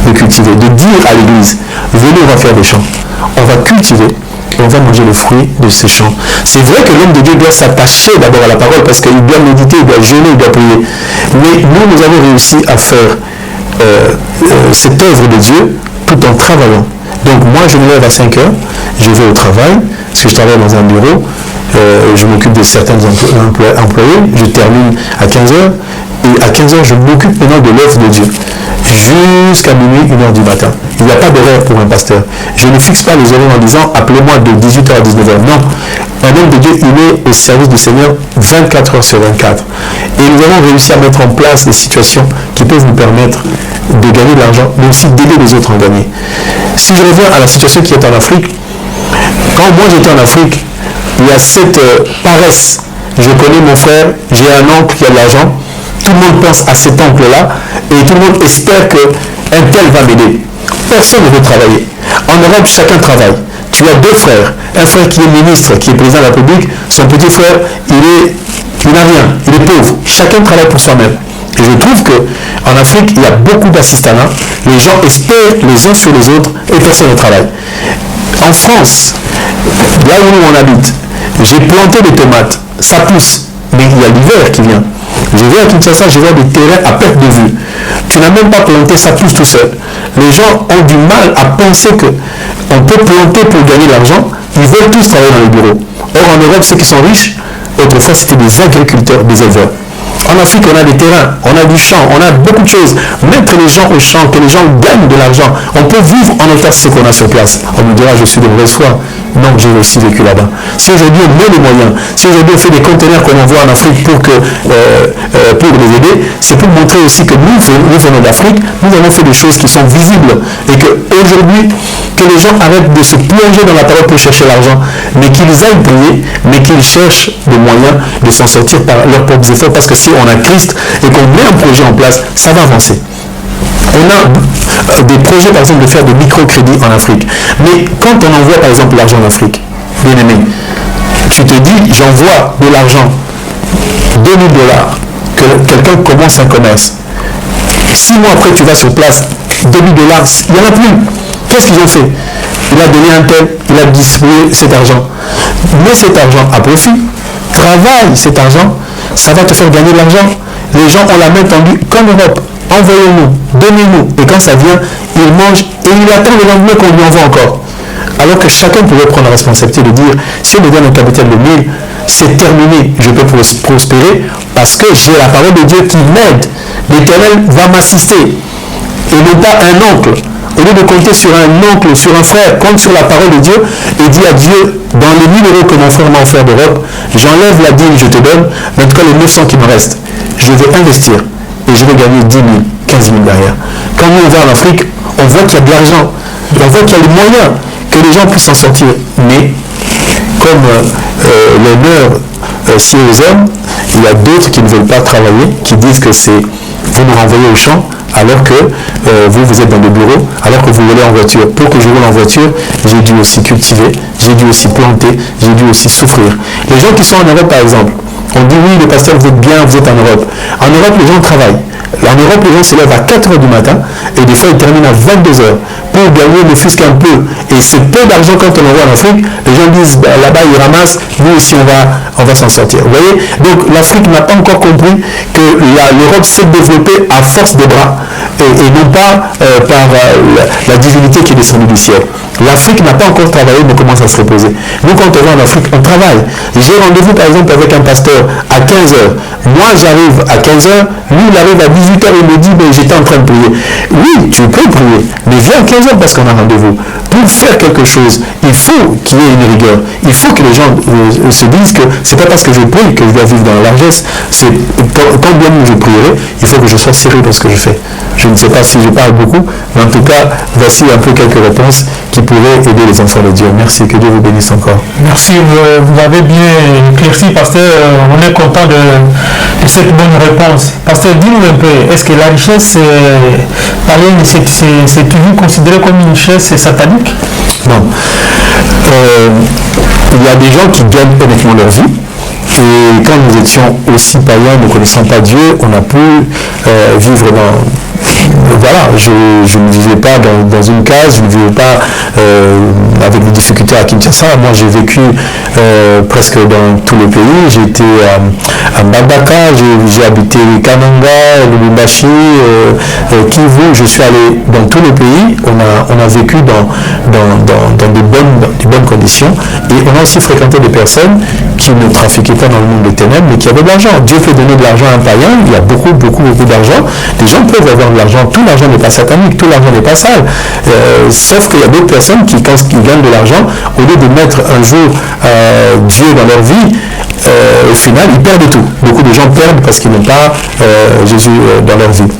de cultiver, de dire à l'église, venez, on va faire des champs. On va cultiver et on va manger le fruit de ces champs. C'est vrai que l'homme de Dieu doit s'attacher d'abord à la parole parce qu'il doit méditer, il doit jeûner, il doit prier. Mais nous avons réussi à faire cette œuvre de Dieu tout en travaillant. Donc moi, je me lève à 5 heures, je vais au travail, parce que je travaille dans un bureau, je m'occupe de certains employés, je termine à 15 heures, et à 15 heures, je m'occupe maintenant de l'œuvre de Dieu. Jusqu'à minuit, 1h du matin. Il n'y a pas d'horaire pour un pasteur. Je ne fixe pas les horaires en disant appelez-moi de 18h à 19h. Non. Un homme de Dieu, il est au service du Seigneur 24 heures sur 24. Et nous avons réussi à mettre en place des situations qui peuvent nous permettre de gagner de l'argent, mais aussi d'aider les autres à en gagner. Si je reviens à la situation qui est en Afrique, quand moi j'étais en Afrique, il y a cette paresse. Je connais mon frère, j'ai un oncle qui a de l'argent. Tout le monde pense à cet oncle-là et tout le monde espère qu'un tel va m'aider. Personne ne veut travailler. En Europe, chacun travaille. Tu as deux frères. Un frère qui est ministre, qui est président de la République. Son petit frère, il n'a rien. Il est pauvre. Chacun travaille pour soi-même. Et je trouve qu'en Afrique, il y a beaucoup d'assistanat. Les gens espèrent les uns sur les autres et personne ne travaille. En France, là où on habite, j'ai planté des tomates. Ça pousse. Mais il y a l'hiver qui vient. Je vais à Kinshasa, je vois des terrains à perte de vue. Tu n'as même pas planté, ça pousse tout seul. Les gens ont du mal à penser qu'on peut planter pour gagner de l'argent. Ils veulent tous travailler dans les bureaux. Or en Europe, ceux qui sont riches, autrefois c'était des agriculteurs, des éleveurs. En Afrique, on a des terrains, on a du champ, on a beaucoup de choses. Mettre les gens au champ, que les gens gagnent de l'argent. On peut vivre en état ce qu'on a sur place. On me dira, je suis de mauvaise foi. Non, j'ai aussi vécu là-bas. Si aujourd'hui on met les moyens, si aujourd'hui on fait des conteneurs qu'on envoie en Afrique pour les aider, c'est pour montrer aussi que nous venons d'Afrique, nous avons fait des choses qui sont visibles. Et qu'aujourd'hui, que les gens arrêtent de se plonger dans la parole pour chercher l'argent, mais qu'ils aillent prier, mais qu'ils cherchent des moyens de s'en sortir par leurs propres efforts. Parce que si on a Christ et qu'on met un projet en place, ça va avancer. On a des projets, par exemple, de faire des microcrédits en Afrique. Mais quand on envoie, par exemple, l'argent en Afrique, bien aimé, tu te dis, j'envoie de l'argent, 2000 dollars, que quelqu'un commence un commerce. 6 mois après, tu vas sur place, 2000 dollars, il n'y en a plus. Qu'est-ce qu'ils ont fait? Il a donné un tel, il a distribué cet argent. Mets cet argent à profit, travaille cet argent, ça va te faire gagner de l'argent. Les gens ont la main tendue comme l'Europe. Envoyez-nous, donnez-nous. Et quand ça vient, il mange et il attend le lendemain qu'on lui envoie encore. Alors que chacun pouvait prendre la responsabilité de dire, si on me donne un capital de 1000, c'est terminé, je peux prospérer parce que j'ai la parole de Dieu qui m'aide. L'Éternel va m'assister. Et non pas un oncle. Au lieu de compter sur un oncle, sur un frère, compte sur la parole de Dieu et dis à Dieu, dans les 1000 euros que mon frère m'a offert d'Europe, j'enlève la 10 000, je te donne, mais en tout cas les 900 qui me restent, je vais investir et je vais gagner 10 000, 15 000 derrière. Quand nous on va en Afrique, on voit qu'il y a de l'argent, on voit qu'il y a les moyens que les gens puissent s'en sortir. Mais comme l'honneur sied aux hommes, il y a d'autres qui ne veulent pas travailler, qui disent que c'est vous nous renvoyez au champ, alors que vous êtes dans des bureaux, alors que vous roulez en voiture. Pour que je roule en voiture, j'ai dû aussi cultiver, j'ai dû aussi planter, j'ai dû aussi souffrir. Les gens qui sont en Europe, par exemple, on dit oui, le pasteur, vous êtes bien, vous êtes en Europe. En Europe, les gens travaillent. En Europe, les gens se lèvent à 4 h du matin et des fois, ils terminent à 22 h pour gagner ne fût-ce qu'un peu. Et ce peu d'argent, quand on envoie en Afrique, les gens disent bah, là-bas, ils ramassent, nous aussi, on va s'en sortir. Vous voyez? Donc, l'Afrique n'a pas encore compris que l'Europe s'est développée à force de bras et non pas par la divinité qui est descendue du ciel. L'Afrique n'a pas encore travaillé, mais commence à se reposer. Nous, quand on va en Afrique, on travaille. J'ai rendez-vous, par exemple, avec un pasteur à 15 h. Moi, j'arrive à 15 h. Lui, il arrive à 18 h. Il me dit, mais j'étais en train de prier. Oui, tu peux prier, mais viens à 15 h parce qu'on a rendez-vous. Pour faire quelque chose, il faut qu'il y ait une rigueur. Il faut que les gens se disent que c'est pas parce que je prie que je dois vivre dans la largesse. C'est quand bien je prierai, il faut que je sois sérieux dans ce que je fais. Je ne sais pas si je parle beaucoup, mais en tout cas, voici un peu quelques réponses qui pourraient aider les enfants de Dieu. Merci, que Dieu vous bénisse encore. Merci, vous avez bien éclairci, pasteur. On est content de cette bonne réponse. Pasteur, dis-nous un peu, est-ce que la richesse païenne, c'est toujours considéré comme une richesse satanique? Non. Il y a des gens qui gagnent honnêtement leur vie. Et quand nous étions aussi païens, ne connaissant pas Dieu, on a pu vivre dans... Voilà, je ne vivais pas dans une case, je ne vivais pas avec des difficultés à Kinshasa. Moi, j'ai vécu presque dans tous les pays. J'ai été à Mbandaka, j'ai habité Kananga, Lubumbashi, Kivu. Je suis allé dans tous les pays. On a vécu dans des bonnes conditions. Et on a aussi fréquenté des personnes qui ne trafiquaient pas dans le monde des ténèbres, mais qui avaient de l'argent. Dieu peut donner de l'argent à un païen. Il y a beaucoup d'argent. Les gens peuvent avoir de l'argent. Tout l'argent n'est pas satanique, tout l'argent n'est pas sale. Sauf qu'il y a d'autres personnes qui, quand ils gagnent de l'argent, au lieu de mettre un jour Dieu dans leur vie, au final, ils perdent tout. Beaucoup de gens perdent parce qu'ils n'ont pas Jésus dans leur vie.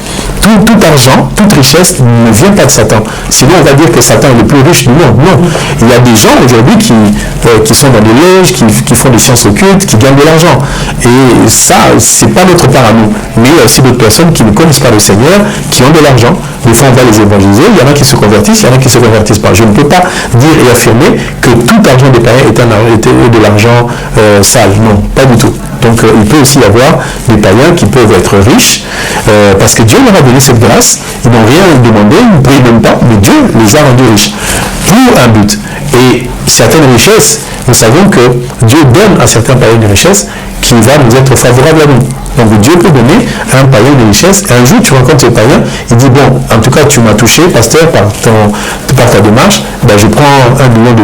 Tout argent, toute richesse ne vient pas de Satan. Sinon, on va dire que Satan est le plus riche du monde. Non. Il y a des gens aujourd'hui qui sont dans des loges, qui font des sciences occultes, qui gagnent de l'argent. Et ça, c'est pas notre part à nous. Mais il y a aussi d'autres personnes qui ne connaissent pas le Seigneur, qui ont de l'argent. Des fois, on va les évangéliser. Il y en a qui se convertissent, il y en a qui ne se convertissent pas. Je ne peux pas dire et affirmer que tout argent des païens est de l'argent sale. Non, pas du tout. Donc il peut aussi y avoir des païens qui peuvent être riches parce que Dieu leur a donné cette grâce. Ils n'ont rien demandé, ils ne prient même pas, mais Dieu les a rendus riches pour un but. Et certaines richesses, nous savons que Dieu donne à certains païens une richesse qui va nous être favorable à nous. Donc Dieu peut donner à un païen une richesse. Un jour, tu rencontres ce païen, il dit, bon, en tout cas, tu m'as touché, pasteur, par ta démarche, ben, je prends $1 million,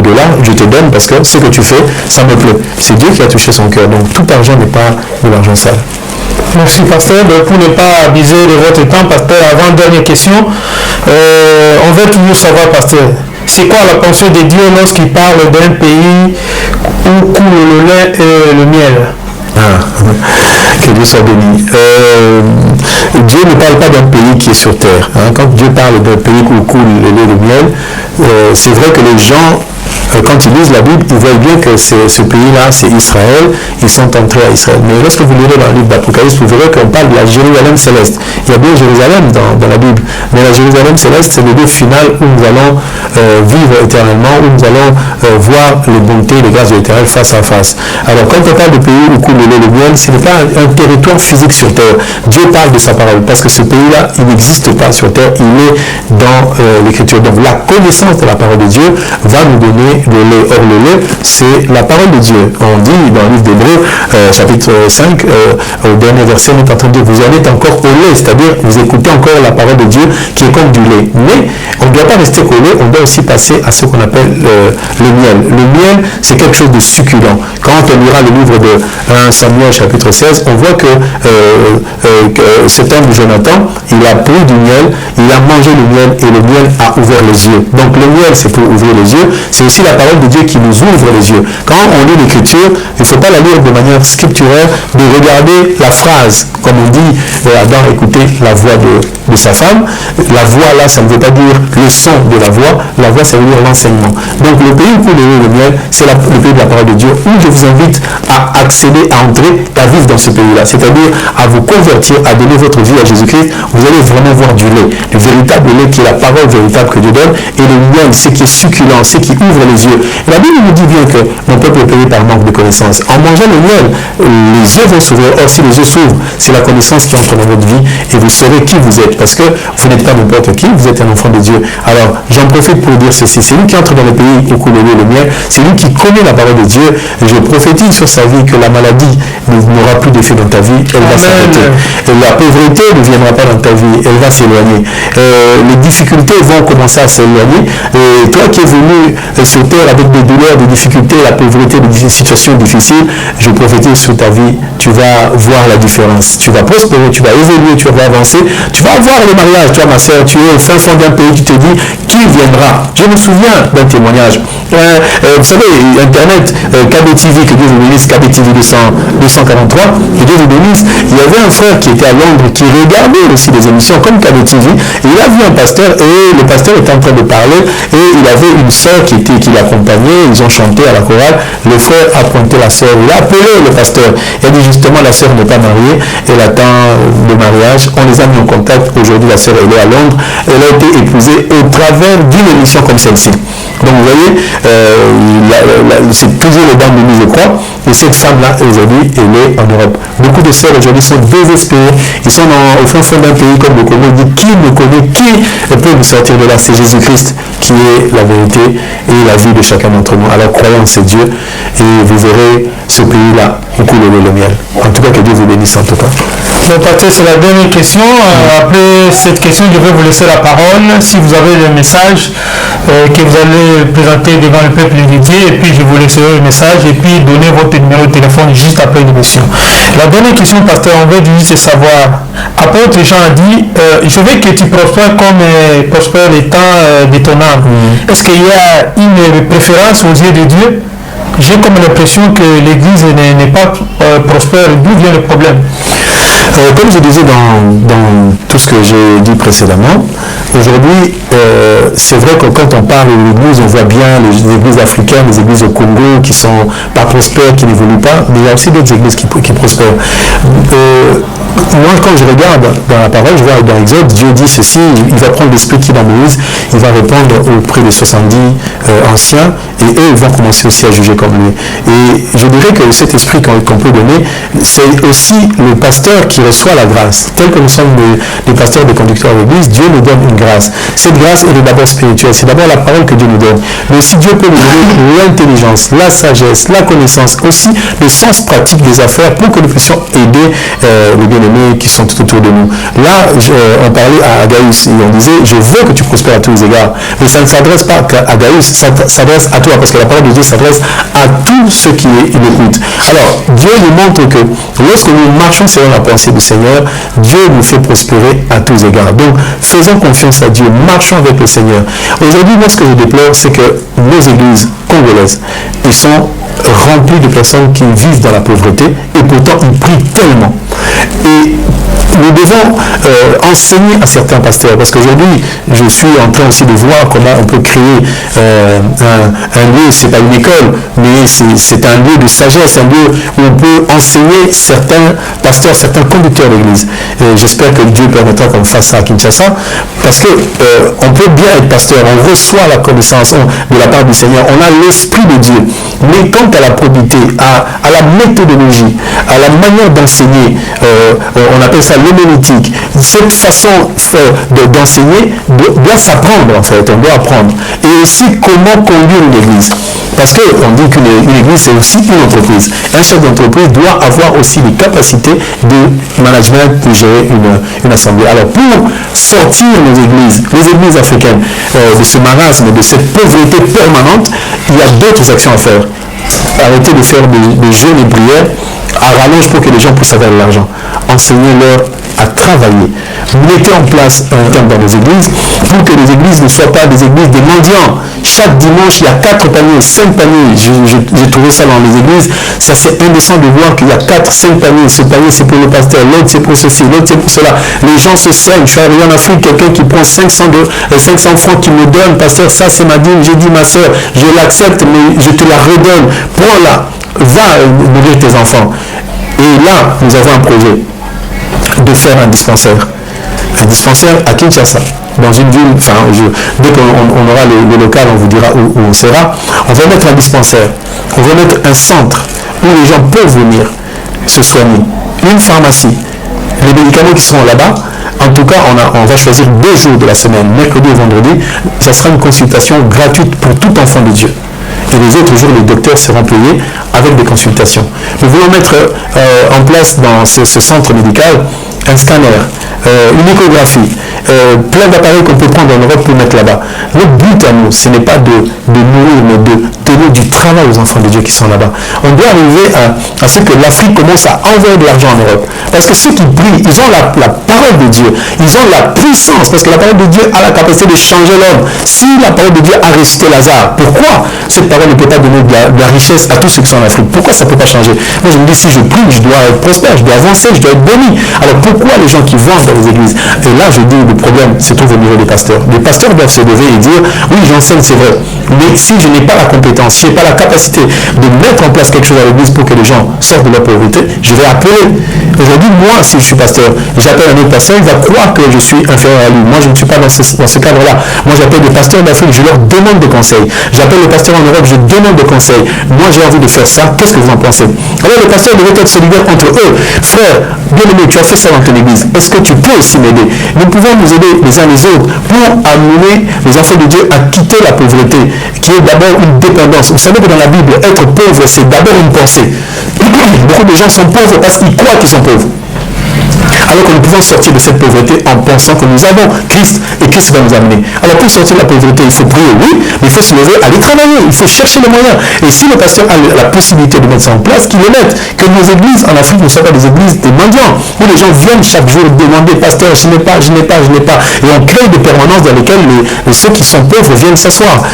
je te donne parce que ce que tu fais, ça me plaît. C'est Dieu qui a touché son cœur. Donc tout argent n'est pas de l'argent sale. Merci, pasteur. Pour ne pas abuser de votre temps, pasteur, avant dernière question, on veut toujours savoir, pasteur, c'est quoi la pensée de Dieu lorsqu'il parle d'un pays où coule le lait et le miel? Que Dieu soit béni. Dieu ne parle pas d'un pays qui est sur terre. Quand Dieu parle d'un pays où coule le lait et le miel, c'est vrai que les gens quand ils lisent la Bible, ils voient bien que ce pays-là, c'est Israël, ils sont entrés à Israël. Mais lorsque vous lirez dans le livre d'Apocalypse, vous verrez qu'on parle de la Jérusalem céleste. Il y a bien Jérusalem dans la Bible, mais la Jérusalem céleste, c'est le lieu final où nous allons vivre éternellement, où nous allons voir les bontés, les grâces de l'Éternel face à face. Alors quand on parle de pays où coule le lait et le miel, ce n'est pas un territoire physique sur terre. Dieu parle de sa parole, parce que ce pays-là, il n'existe pas sur terre, il est dans l'écriture. Donc la connaissance de la parole de Dieu va nous donner le lait. Or le lait, c'est la parole de Dieu. On dit dans le livre d'Hébreux, chapitre 5, au dernier verset, on est en train de dire, vous en êtes encore au lait, c'est-à-dire vous écoutez encore la parole de Dieu qui est comme du lait. Mais on ne doit pas rester qu'au lait, on doit aussi passer à ce qu'on appelle le miel. Le miel, c'est quelque chose de succulent. Quand on lira le livre de 1 Samuel chapitre 16, on voit que cet homme Jonathan, il a pris du miel, il a mangé le miel et le miel a ouvert les yeux. Donc le miel, c'est pour ouvrir les yeux, c'est aussi la parole de Dieu qui nous ouvre les yeux. Quand on lit l'écriture, il ne faut pas la lire de manière scripturaire, de regarder la phrase, comme on dit, Adam écoutait la voix de sa femme. La voix là, ça ne veut pas dire le son de la voix ça veut dire l'enseignement. Donc le pays où le miel, c'est le pays de la parole de Dieu, où je vous invite à accéder, à entrer, à vivre dans ce pays-là, c'est-à-dire à vous convertir, à donner votre vie à Jésus-Christ. Vous allez vraiment voir du lait, le véritable lait qui est la parole véritable que Dieu donne, et le miel, ce qui est succulent, ce qui ouvre les yeux. Et la Bible nous dit bien que mon peuple est péri par manque de connaissance. En mangeant le miel, les yeux vont s'ouvrir. Or, si les yeux s'ouvrent, c'est la connaissance qui entre dans votre vie, et vous saurez qui vous êtes, parce que vous n'êtes pas n'importe qui, vous êtes un enfant de Dieu. Alors, j'en profite pour dire ceci, c'est lui qui entre dans le pays où coule le lait et le miel, c'est lui qui connaît la parole de Dieu, et je prophétise sur sa vie que la maladie n'aura plus d'effet dans ta vie, elle va s'arrêter. Et la pauvreté ne viendra pas dans ta vie, elle va s'éloigner. Les difficultés vont commencer à s'éloigner, et toi qui es venu sur terre avec des douleurs, des difficultés, la pauvreté, des situations difficiles, je prophétise sur ta vie, tu vas voir la différence. Tu vas prospérer, tu vas évoluer, tu vas avancer, tu vas avoir le mariage. Toi, ma soeur, tu es au fin fond d'un pays, tu te dis, qui viendra? Je me souviens d'un témoignage. Vous savez, Internet, KBTV, que Dieu vous bénisse, KBTV 243, que Dieu vous bénisse, il y avait un frère qui était à Londres, qui regardait aussi des émissions comme KBTV, et il a vu un pasteur, et le pasteur était en train de parler, et il avait une sœur qui l'accompagnait, ils ont chanté à la chorale, le frère a pointé la sœur, il a appelé le pasteur, il a dit justement, la sœur n'est pas mariée, elle attend le mariage, on les a mis en contact, aujourd'hui la sœur elle est à Londres, elle a été épousée au travers d'une émission comme celle-ci. Donc vous voyez, c'est toujours les dames de nous, je crois, et cette femme-là, aujourd'hui, elle est en Europe. Beaucoup de sœurs aujourd'hui sont désespérées, ils sont au fond d'un pays comme le Congo, ils disent, qui me connaît, qui peut me sortir de là? C'est Jésus-Christ qui est la vérité et la vie de chacun d'entre nous. Alors croyons en ce Dieu, et vous verrez ce pays-là, où coule le miel. En tout cas, que Dieu vous bénisse en tout cas. Bon, Patrick, c'est la dernière question. Après cette question, je vais vous laisser la parole. Si vous avez le message que vous allez présenter devant le peuple invité, et puis je vous laisserai le message, et puis donner votre numéro de téléphone juste après l'émission. La dernière question, pasteur, on veut juste savoir. Apôtre Jean a dit, je veux que tu prospères comme prospère les temps de ton âme. Est-ce qu'il y a une préférence aux yeux de Dieu? J'ai comme l'impression que l'Église n'est pas prospère. D'où vient le problème? Comme je disais dans tout ce que j'ai dit précédemment, aujourd'hui, c'est vrai que quand on parle de l'Église, on voit bien les églises africaines, les églises au Congo qui sont pas prospères, qui n'évoluent pas, mais il y a aussi d'autres églises qui prospèrent. Moi, quand je regarde dans la parole, je vois dans Exode, Dieu dit ceci, il va prendre l'esprit qui est dans Moïse, il va répondre auprès des 70 anciens, et eux, ils vont commencer aussi à juger comme lui. Et je dirais que cet esprit qu'on peut donner, c'est aussi le pasteur qui reçoit la grâce. Tel que nous sommes des pasteurs, des conducteurs de l'Église, Dieu nous donne une grâce. Cette grâce, elle est d'abord spirituelle, c'est d'abord la parole que Dieu nous donne. Mais aussi Dieu peut nous donner l'intelligence, la sagesse, la connaissance, aussi le sens pratique des affaires pour que nous puissions aider les bien-aimés qui sont tout autour de nous. Là, on parlait à Agaïus et on disait, je veux que tu prospères à tous les égards. Mais ça ne s'adresse pas qu'à Agaïus, ça s'adresse à toi, parce que la parole de Dieu s'adresse à tous ceux qui l'écoutent. Alors, Dieu nous montre que lorsque nous marchons selon la pensée du Seigneur, Dieu nous fait prospérer à tous égards. Donc, faisons confiance à Dieu, marchons avec le Seigneur. Aujourd'hui, moi, ce que je déplore, c'est que nos églises congolaises, ils sont remplis de personnes qui vivent dans la pauvreté et pourtant ils prient tellement. Et nous devons enseigner à certains pasteurs, parce qu'aujourd'hui, je suis en train aussi de voir comment on peut créer un lieu, c'est pas une école, mais c'est un lieu de sagesse, un lieu où on peut enseigner certains pasteurs, certains conducteurs d'église. Et j'espère que Dieu permettra qu'on fasse ça à Kinshasa, parce que on peut bien être pasteur, on reçoit la connaissance de la part du Seigneur, on a l'Esprit de Dieu, mais quant à la probité, à la méthodologie, à la manière d'enseigner, on appelle ça l'homélétique, cette façon d'enseigner doit s'apprendre en fait, on doit apprendre. Et aussi comment conduire une église. Parce qu'on dit qu'une église c'est aussi une entreprise. Un chef d'entreprise doit avoir aussi les capacités de management pour gérer une assemblée. Alors pour sortir nos églises, les églises africaines, de ce marasme, de cette pauvreté permanente, il y a d'autres actions à faire. Arrêtez de faire des jeûnes et prières à rallonge pour que les gens puissent avoir de l'argent. Enseignez-leur à travailler. Mettez en place un temps dans les églises pour que les églises ne soient pas des églises des mendiants. Chaque dimanche, il y a 4 paniers, 5 paniers. J'ai trouvé ça dans les églises. Ça, c'est indécent de voir qu'il y a 4, 5 paniers. Ce panier, c'est pour le pasteur. L'autre, c'est pour ceci. L'autre, c'est pour cela. Les gens se saignent. Je suis arrivé en Afrique, quelqu'un qui prend 500 francs qui me donne. Pasteur, ça, c'est ma dîme. J'ai dit, ma soeur, je l'accepte, mais je te la redonne. Prends-la. Va nourrir tes enfants. Et là, nous avons un projet de faire un dispensaire à Kinshasa, dans une ville, dès qu'on aura le local, on vous dira où on sera. On va mettre un dispensaire, on va mettre un centre où les gens peuvent venir se soigner, une pharmacie, les médicaments qui seront là-bas. En tout cas, on va choisir 2 jours de la semaine, mercredi et vendredi. Ça sera une consultation gratuite pour tout enfant de Dieu. Et les autres jours, les docteurs seront payés avec des consultations. Nous voulons mettre en place dans ce centre médical un scanner, une échographie, plein d'appareils qu'on peut prendre en Europe pour mettre là-bas. Le but à nous, ce n'est pas de nourrir, mais de donner du travail aux enfants de Dieu qui sont là-bas. On doit arriver à ce que l'Afrique commence à envoyer de l'argent en Europe. Parce que ceux qui prient, ils ont la parole de Dieu, ils ont la puissance, parce que la parole de Dieu a la capacité de changer l'homme. Si la parole de Dieu a ressuscité Lazare, pourquoi cette parole ne peut pas donner de la richesse à tous ceux qui sont en Afrique? Pourquoi ça ne peut pas changer? Moi je me dis, si je prie, je dois être prospère, je dois avancer, je dois être béni. Alors pourquoi les gens qui vont dans les églises? Et là je dis, le problème se trouve au niveau des pasteurs. Les pasteurs doivent se lever et dire, oui j'enseigne, c'est vrai, mais si je n'ai pas la compétence, si je n'ai pas la capacité de mettre en place quelque chose à l'église pour que les gens sortent de leur pauvreté, je vais appeler. Aujourd'hui, moi, si je suis pasteur, j'appelle un autre pasteur, il va croire que je suis inférieur à lui. Moi, je ne suis pas dans ce cadre-là. Moi, j'appelle des pasteurs d'Afrique, je leur demande des conseils. J'appelle les pasteurs en Europe, je demande des conseils. Moi, j'ai envie de faire ça. Qu'est-ce que vous en pensez? Alors, les pasteurs devaient être solidaires entre eux. Frère, bien-aimé, tu as fait ça dans ton église. Est-ce que tu peux aussi m'aider? Nous pouvons nous aider les uns les autres pour amener les enfants de Dieu à quitter la pauvreté, qui est d'abord une dépendance. Vous savez que dans la Bible, être pauvre, c'est d'abord une pensée. Beaucoup de gens sont pauvres parce qu'ils croient qu'ils sont pauvres. Alors que nous pouvons sortir de cette pauvreté en pensant que nous avons Christ et Christ va nous amener. Alors pour sortir de la pauvreté, il faut prier, oui, mais il faut se lever, aller travailler, il faut chercher les moyens. Et si le pasteur a la possibilité de mettre ça en place, qu'il le mette. Que nos églises en Afrique ne soient pas des églises des mendiants, où les gens viennent chaque jour demander, pasteur, je n'ai pas. Et on crée des permanences dans lesquelles ceux qui sont pauvres viennent s'asseoir.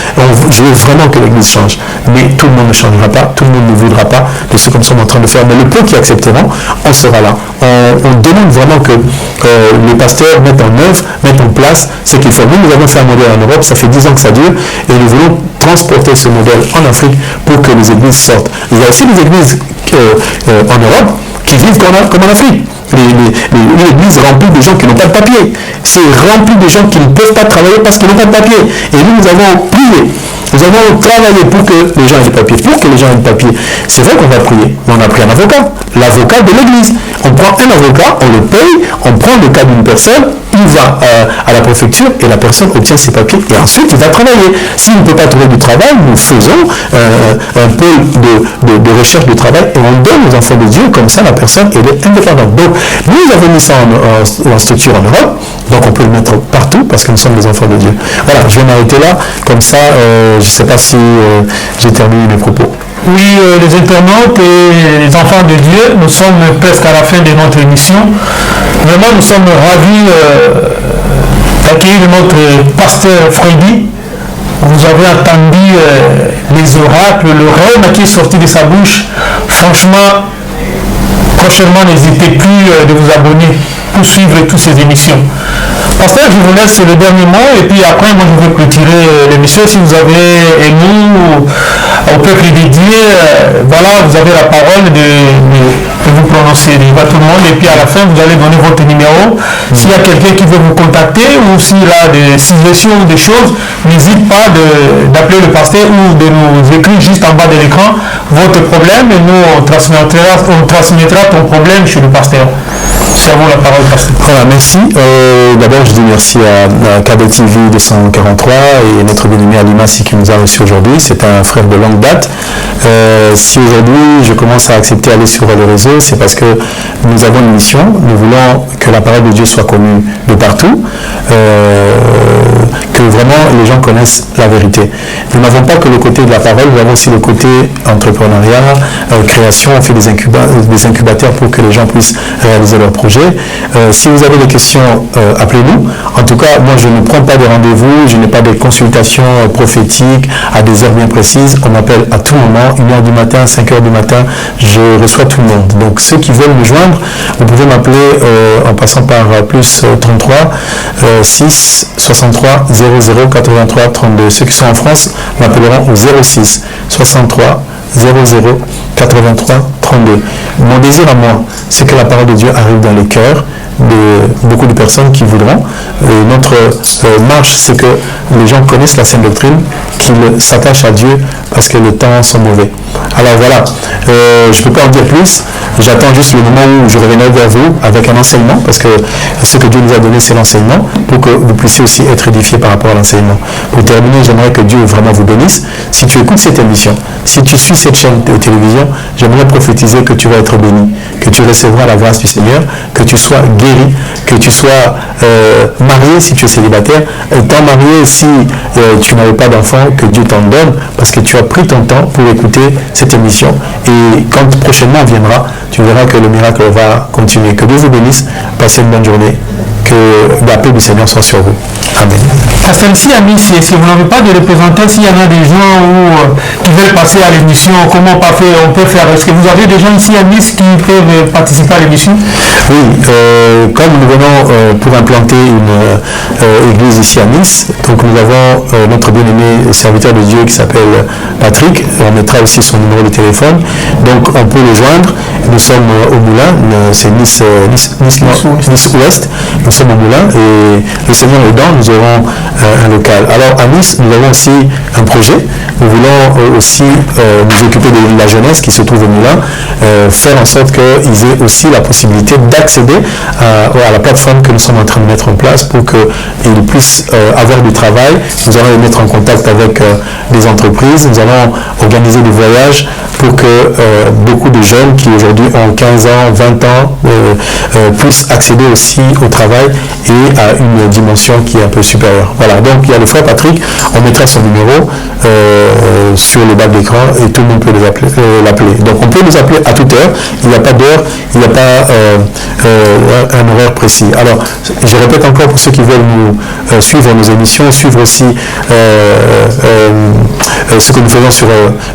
Je veux vraiment que l'église change. Mais tout le monde ne changera pas, tout le monde ne voudra pas de ce que nous sommes en train de faire. Mais le peu qui accepteront, on sera là. On demande vraiment que les pasteurs mettent en œuvre, mettent en place ce qu'il faut. Nous avons fait un modèle en Europe, ça fait 10 ans que ça dure, et nous voulons transporter ce modèle en Afrique pour que les églises sortent. Il y a aussi des églises en Europe qui vivent comme en Afrique. L'église remplie de gens qui n'ont pas de papier. C'est rempli de gens qui ne peuvent pas travailler parce qu'ils n'ont pas de papier. Et nous avons prié. Nous avons travaillé pour que les gens aient du papier, C'est vrai qu'on va prier, mais on a pris un avocat, l'avocat de l'église. On prend un avocat, on le paye, on prend le cas d'une personne, il va à la préfecture et la personne obtient ses papiers et ensuite il va travailler. S'il ne peut pas trouver du travail, nous faisons un pôle de recherche de travail et on donne aux enfants de Dieu, comme ça la personne elle est indépendante. Donc nous avons mis ça en structure en Europe, donc on peut le mettre partout parce que nous sommes les enfants de Dieu. Voilà, je vais m'arrêter là, comme ça je ne sais pas si j'ai terminé mes propos. Oui, les internautes et les enfants de Dieu, nous sommes presque à la fin de notre émission. Vraiment, nous sommes ravis d'accueillir notre pasteur Freddy. Vous avez entendu les oracles, le rêve qui est sorti de sa bouche. Franchement, prochainement, n'hésitez plus de vous abonner pour suivre toutes ces émissions. Pasteur, je vous laisse le dernier mot et puis après, moi, je vais clôturer l'émission. Si vous avez un mot au peuple dédié, voilà, vous avez la parole de vous prononcer devant tout le monde et puis à la fin, vous allez donner votre numéro. S'il y a quelqu'un qui veut vous contacter ou s'il a des suggestions ou des choses, n'hésite pas d'appeler le pasteur ou de nous écrire juste en bas de l'écran votre problème et nous, on transmettra ton problème chez le pasteur. C'est à vous la parole, pasteur. Voilà, merci. D'abord, je dis merci à KBTV TV 243 et notre bien-aimé Alimassi qui nous a reçus aujourd'hui. C'est un frère de longue date. Si aujourd'hui je commence à accepter d'aller sur le réseau, c'est parce que nous avons une mission. Nous voulons que la parole de Dieu soit connue de partout, que vraiment les gens connaissent la vérité. Nous n'avons pas que le côté de la parole, nous avons aussi le côté entrepreneuriat, création. On fait des incubateurs pour que les gens puissent réaliser leurs projets. Si vous avez des questions, appelez-nous. En tout cas, moi je ne prends pas de rendez-vous, je n'ai pas de consultations prophétiques à des heures bien précises. On m'appelle à tout moment, 1h du matin, 5h du matin, je reçois tout le monde. Donc ceux qui veulent me joindre, vous pouvez m'appeler en passant par plus 33 6 63 00 83 32. Ceux qui sont en France m'appelleront au 06 63 00 83 32. Mon désir à moi, c'est que la parole de Dieu arrive dans les cœurs de beaucoup de personnes qui voudront. Et notre marche, c'est que les gens connaissent la sainte doctrine, qu'ils s'attachent à Dieu parce que les temps sont mauvais. Alors voilà, je ne peux pas en dire plus. J'attends juste le moment où je reviendrai vers vous avec un enseignement, parce que ce que Dieu nous a donné, c'est l'enseignement, pour que vous puissiez aussi être édifiés par rapport à l'enseignement. Pour terminer, j'aimerais que Dieu vraiment vous bénisse. Si tu écoutes cette émission, si tu suis cette chaîne de télévision, j'aimerais prophétiser que tu vas être béni, que tu recevras la grâce du Seigneur, que tu sois guéri, que tu sois marié si tu es célibataire, étant marié si tu n'avais pas d'enfant, que Dieu t'en donne, parce que tu as pris ton temps pour écouter cette émission. Et quand prochainement viendra, tu verras que le miracle va continuer. Que Dieu vous bénisse. Passez une bonne journée. Que la paix du Seigneur soit sur vous. Amen. Pasteur, si vous n'avez pas de représentant, s'il y en a des gens qui veulent passer à l'émission, comment on peut faire? Est-ce que vous avez des gens ici à Nice qui peuvent participer à l'émission? Oui, comme nous venons pour implanter une église ici à Nice, donc nous avons notre bien-aimé serviteur de Dieu qui s'appelle Patrick. On mettra aussi son numéro de téléphone. Donc on peut le joindre. Nous sommes au Moulin, c'est Nice Ouest. Nous sommes au Moulin et le Seigneur aidant, nous aurons un local. Alors à Nice, nous avons aussi un projet. Nous voulons aussi nous occuper de la jeunesse qui se trouve au Moulin, faire en sorte qu'ils aient aussi la possibilité d'accéder à la plateforme que nous sommes en train de mettre en place pour qu'ils puissent avoir du travail. Nous allons les mettre en contact avec des entreprises. Nous allons organiser des voyages pour que beaucoup de jeunes qui aujourd'hui ont 15 ans, 20 ans puissent accéder aussi au travail et à une dimension qui est un peu supérieure. Voilà, donc il y a le frère Patrick, on mettra son numéro sur le bas de l'écran et tout le monde peut l'appeler. Donc on peut nous appeler à toute heure, il n'y a pas d'heure, il n'y a pas un horaire précis. Alors je répète encore pour ceux qui veulent nous suivre nos émissions, suivre aussi ce que nous faisons sur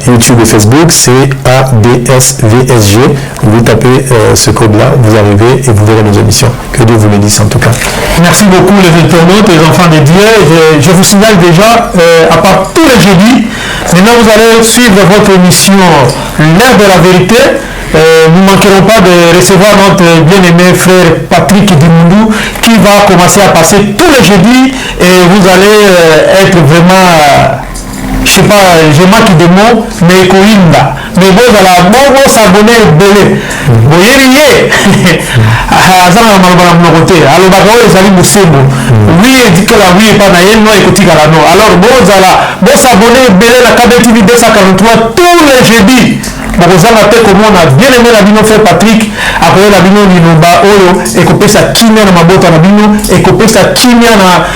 YouTube et Facebook, c'est ADSVSG. Vous tapez ce code-là, vous arrivez et vous verrez nos émissions. Que Dieu vous bénisse en tout cas. Merci beaucoup les internautes, les enfants de Dieu. Je vous signale déjà, à part tous les jeudis, maintenant vous allez suivre votre émission L'heure de la vérité. Nous ne manquerons pas de recevoir notre bien-aimé frère Patrick Dimundou qui va commencer à passer tous les jeudis et vous allez être vraiment... je ne sais pas, je manque de mots, mais Koinda. Mais vous allez s'abonner belé. Vous voyez, azana malbara mnogote. Alors bakao ezali musembo. Oui, dit que la oui est pas naïe, non écoutez la non. Alors vous s'abonner belé la KBTV 243 tous les jeudis. Bokozanga te komona bien aimé la bino frère Patrick akoye la bino liloba oyo ekopesa kimia na mabota na bino ekopesa kimia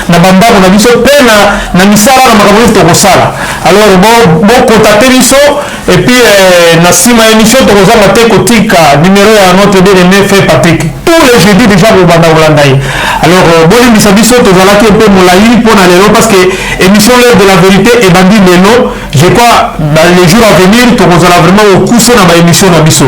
na bandako na biso pe na misala na makambo tokosala. Alors bon contacter biso et puis na sima émission tokozanga te kotika numéro ya notre bien-aimé fait Patrick tous les jeudis déjà bobanda Holandais. Alors bolimbisa biso tozalaki un peu molai mpona lelo parce que émission l'heure de la vérité ebandi lelo. Je crois dans les jours à venir tokozala vraiment au coucher na ba émission na biso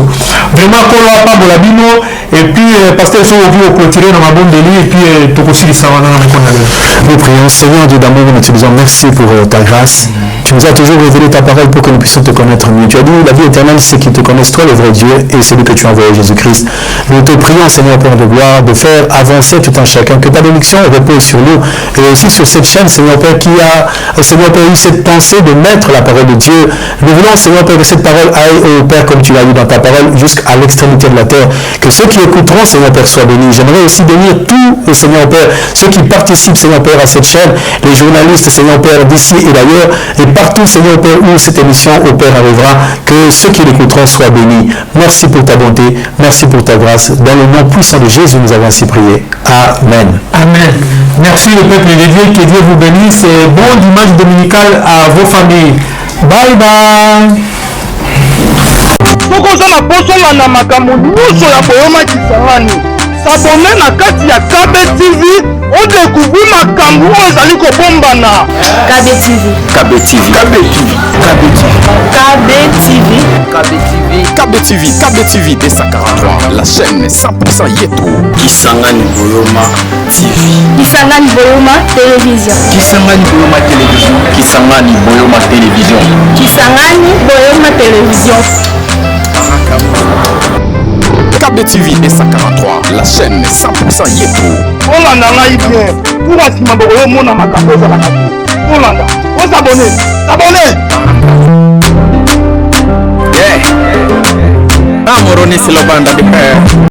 vraiment kolo apambola bino et puis pasteur so ovi au clôturer na mabondeli et puis tokosilisa wana na mekona lelo. Nous prions. Seigneur Dieu d'amour, nous te disons merci pour ta grâce. Tu nous as toujours révélé ta parole pour que nous puissions te connaître mieux. Tu as dit la vie éternelle, c'est qu'ils te connaissent toi, le vrai Dieu, et celui que tu as envoyé, Jésus-Christ. Nous te prions, Seigneur, Père de gloire, de faire avancer tout un chacun, que ta bénédiction repose sur nous, et aussi sur cette chaîne, Seigneur Père, qui a, Seigneur Père, eu cette pensée de mettre la parole de Dieu. Nous voulons, Seigneur Père, que cette parole aille au Père, comme tu l'as dit dans ta parole, jusqu'à l'extrémité de la terre. Que ceux qui écouteront, Seigneur Père, soient bénis. J'aimerais aussi bénir tous, Seigneur Père, ceux qui participent, Seigneur Père, à cette chaîne, les journalistes, Seigneur Père, d'ici et d'ailleurs, et partout, Seigneur Père, où cette émission au Père arrivera, que ceux qui l'écouteront soient bénis. Merci pour ta bonté, merci pour ta grâce. Dans le nom puissant de Jésus, nous avons ainsi prié. Amen. Amen. Merci le peuple de Dieu, que Dieu vous bénisse et bon dimanche dominical à vos familles. Bye bye. Tokozala posonga na makambo nyonso ya boyoma kisangani. S'abonner na kati ya KB TV, on découvre makambo oyo ezali kobombana. KB TV. KB TV. KB TV. KB TV. KB TV. KB TV. KB TV de 143, la chaîne 100% Yeto. Kisangani Boyoma TV. Kisangani Boyoma Télévision. Kisangani Boyoma Télévision. Kisangani Boyoma Télévision. Kisangani Boyoma Télévision. KB TV de 143, la chaîne 100% Yeto. Olanda ngai bien. Pour asima boyo mona makambo za la kati. Olanda, on s'abonner. S'abonner. Yeah. Amoroni c'est le bande de père.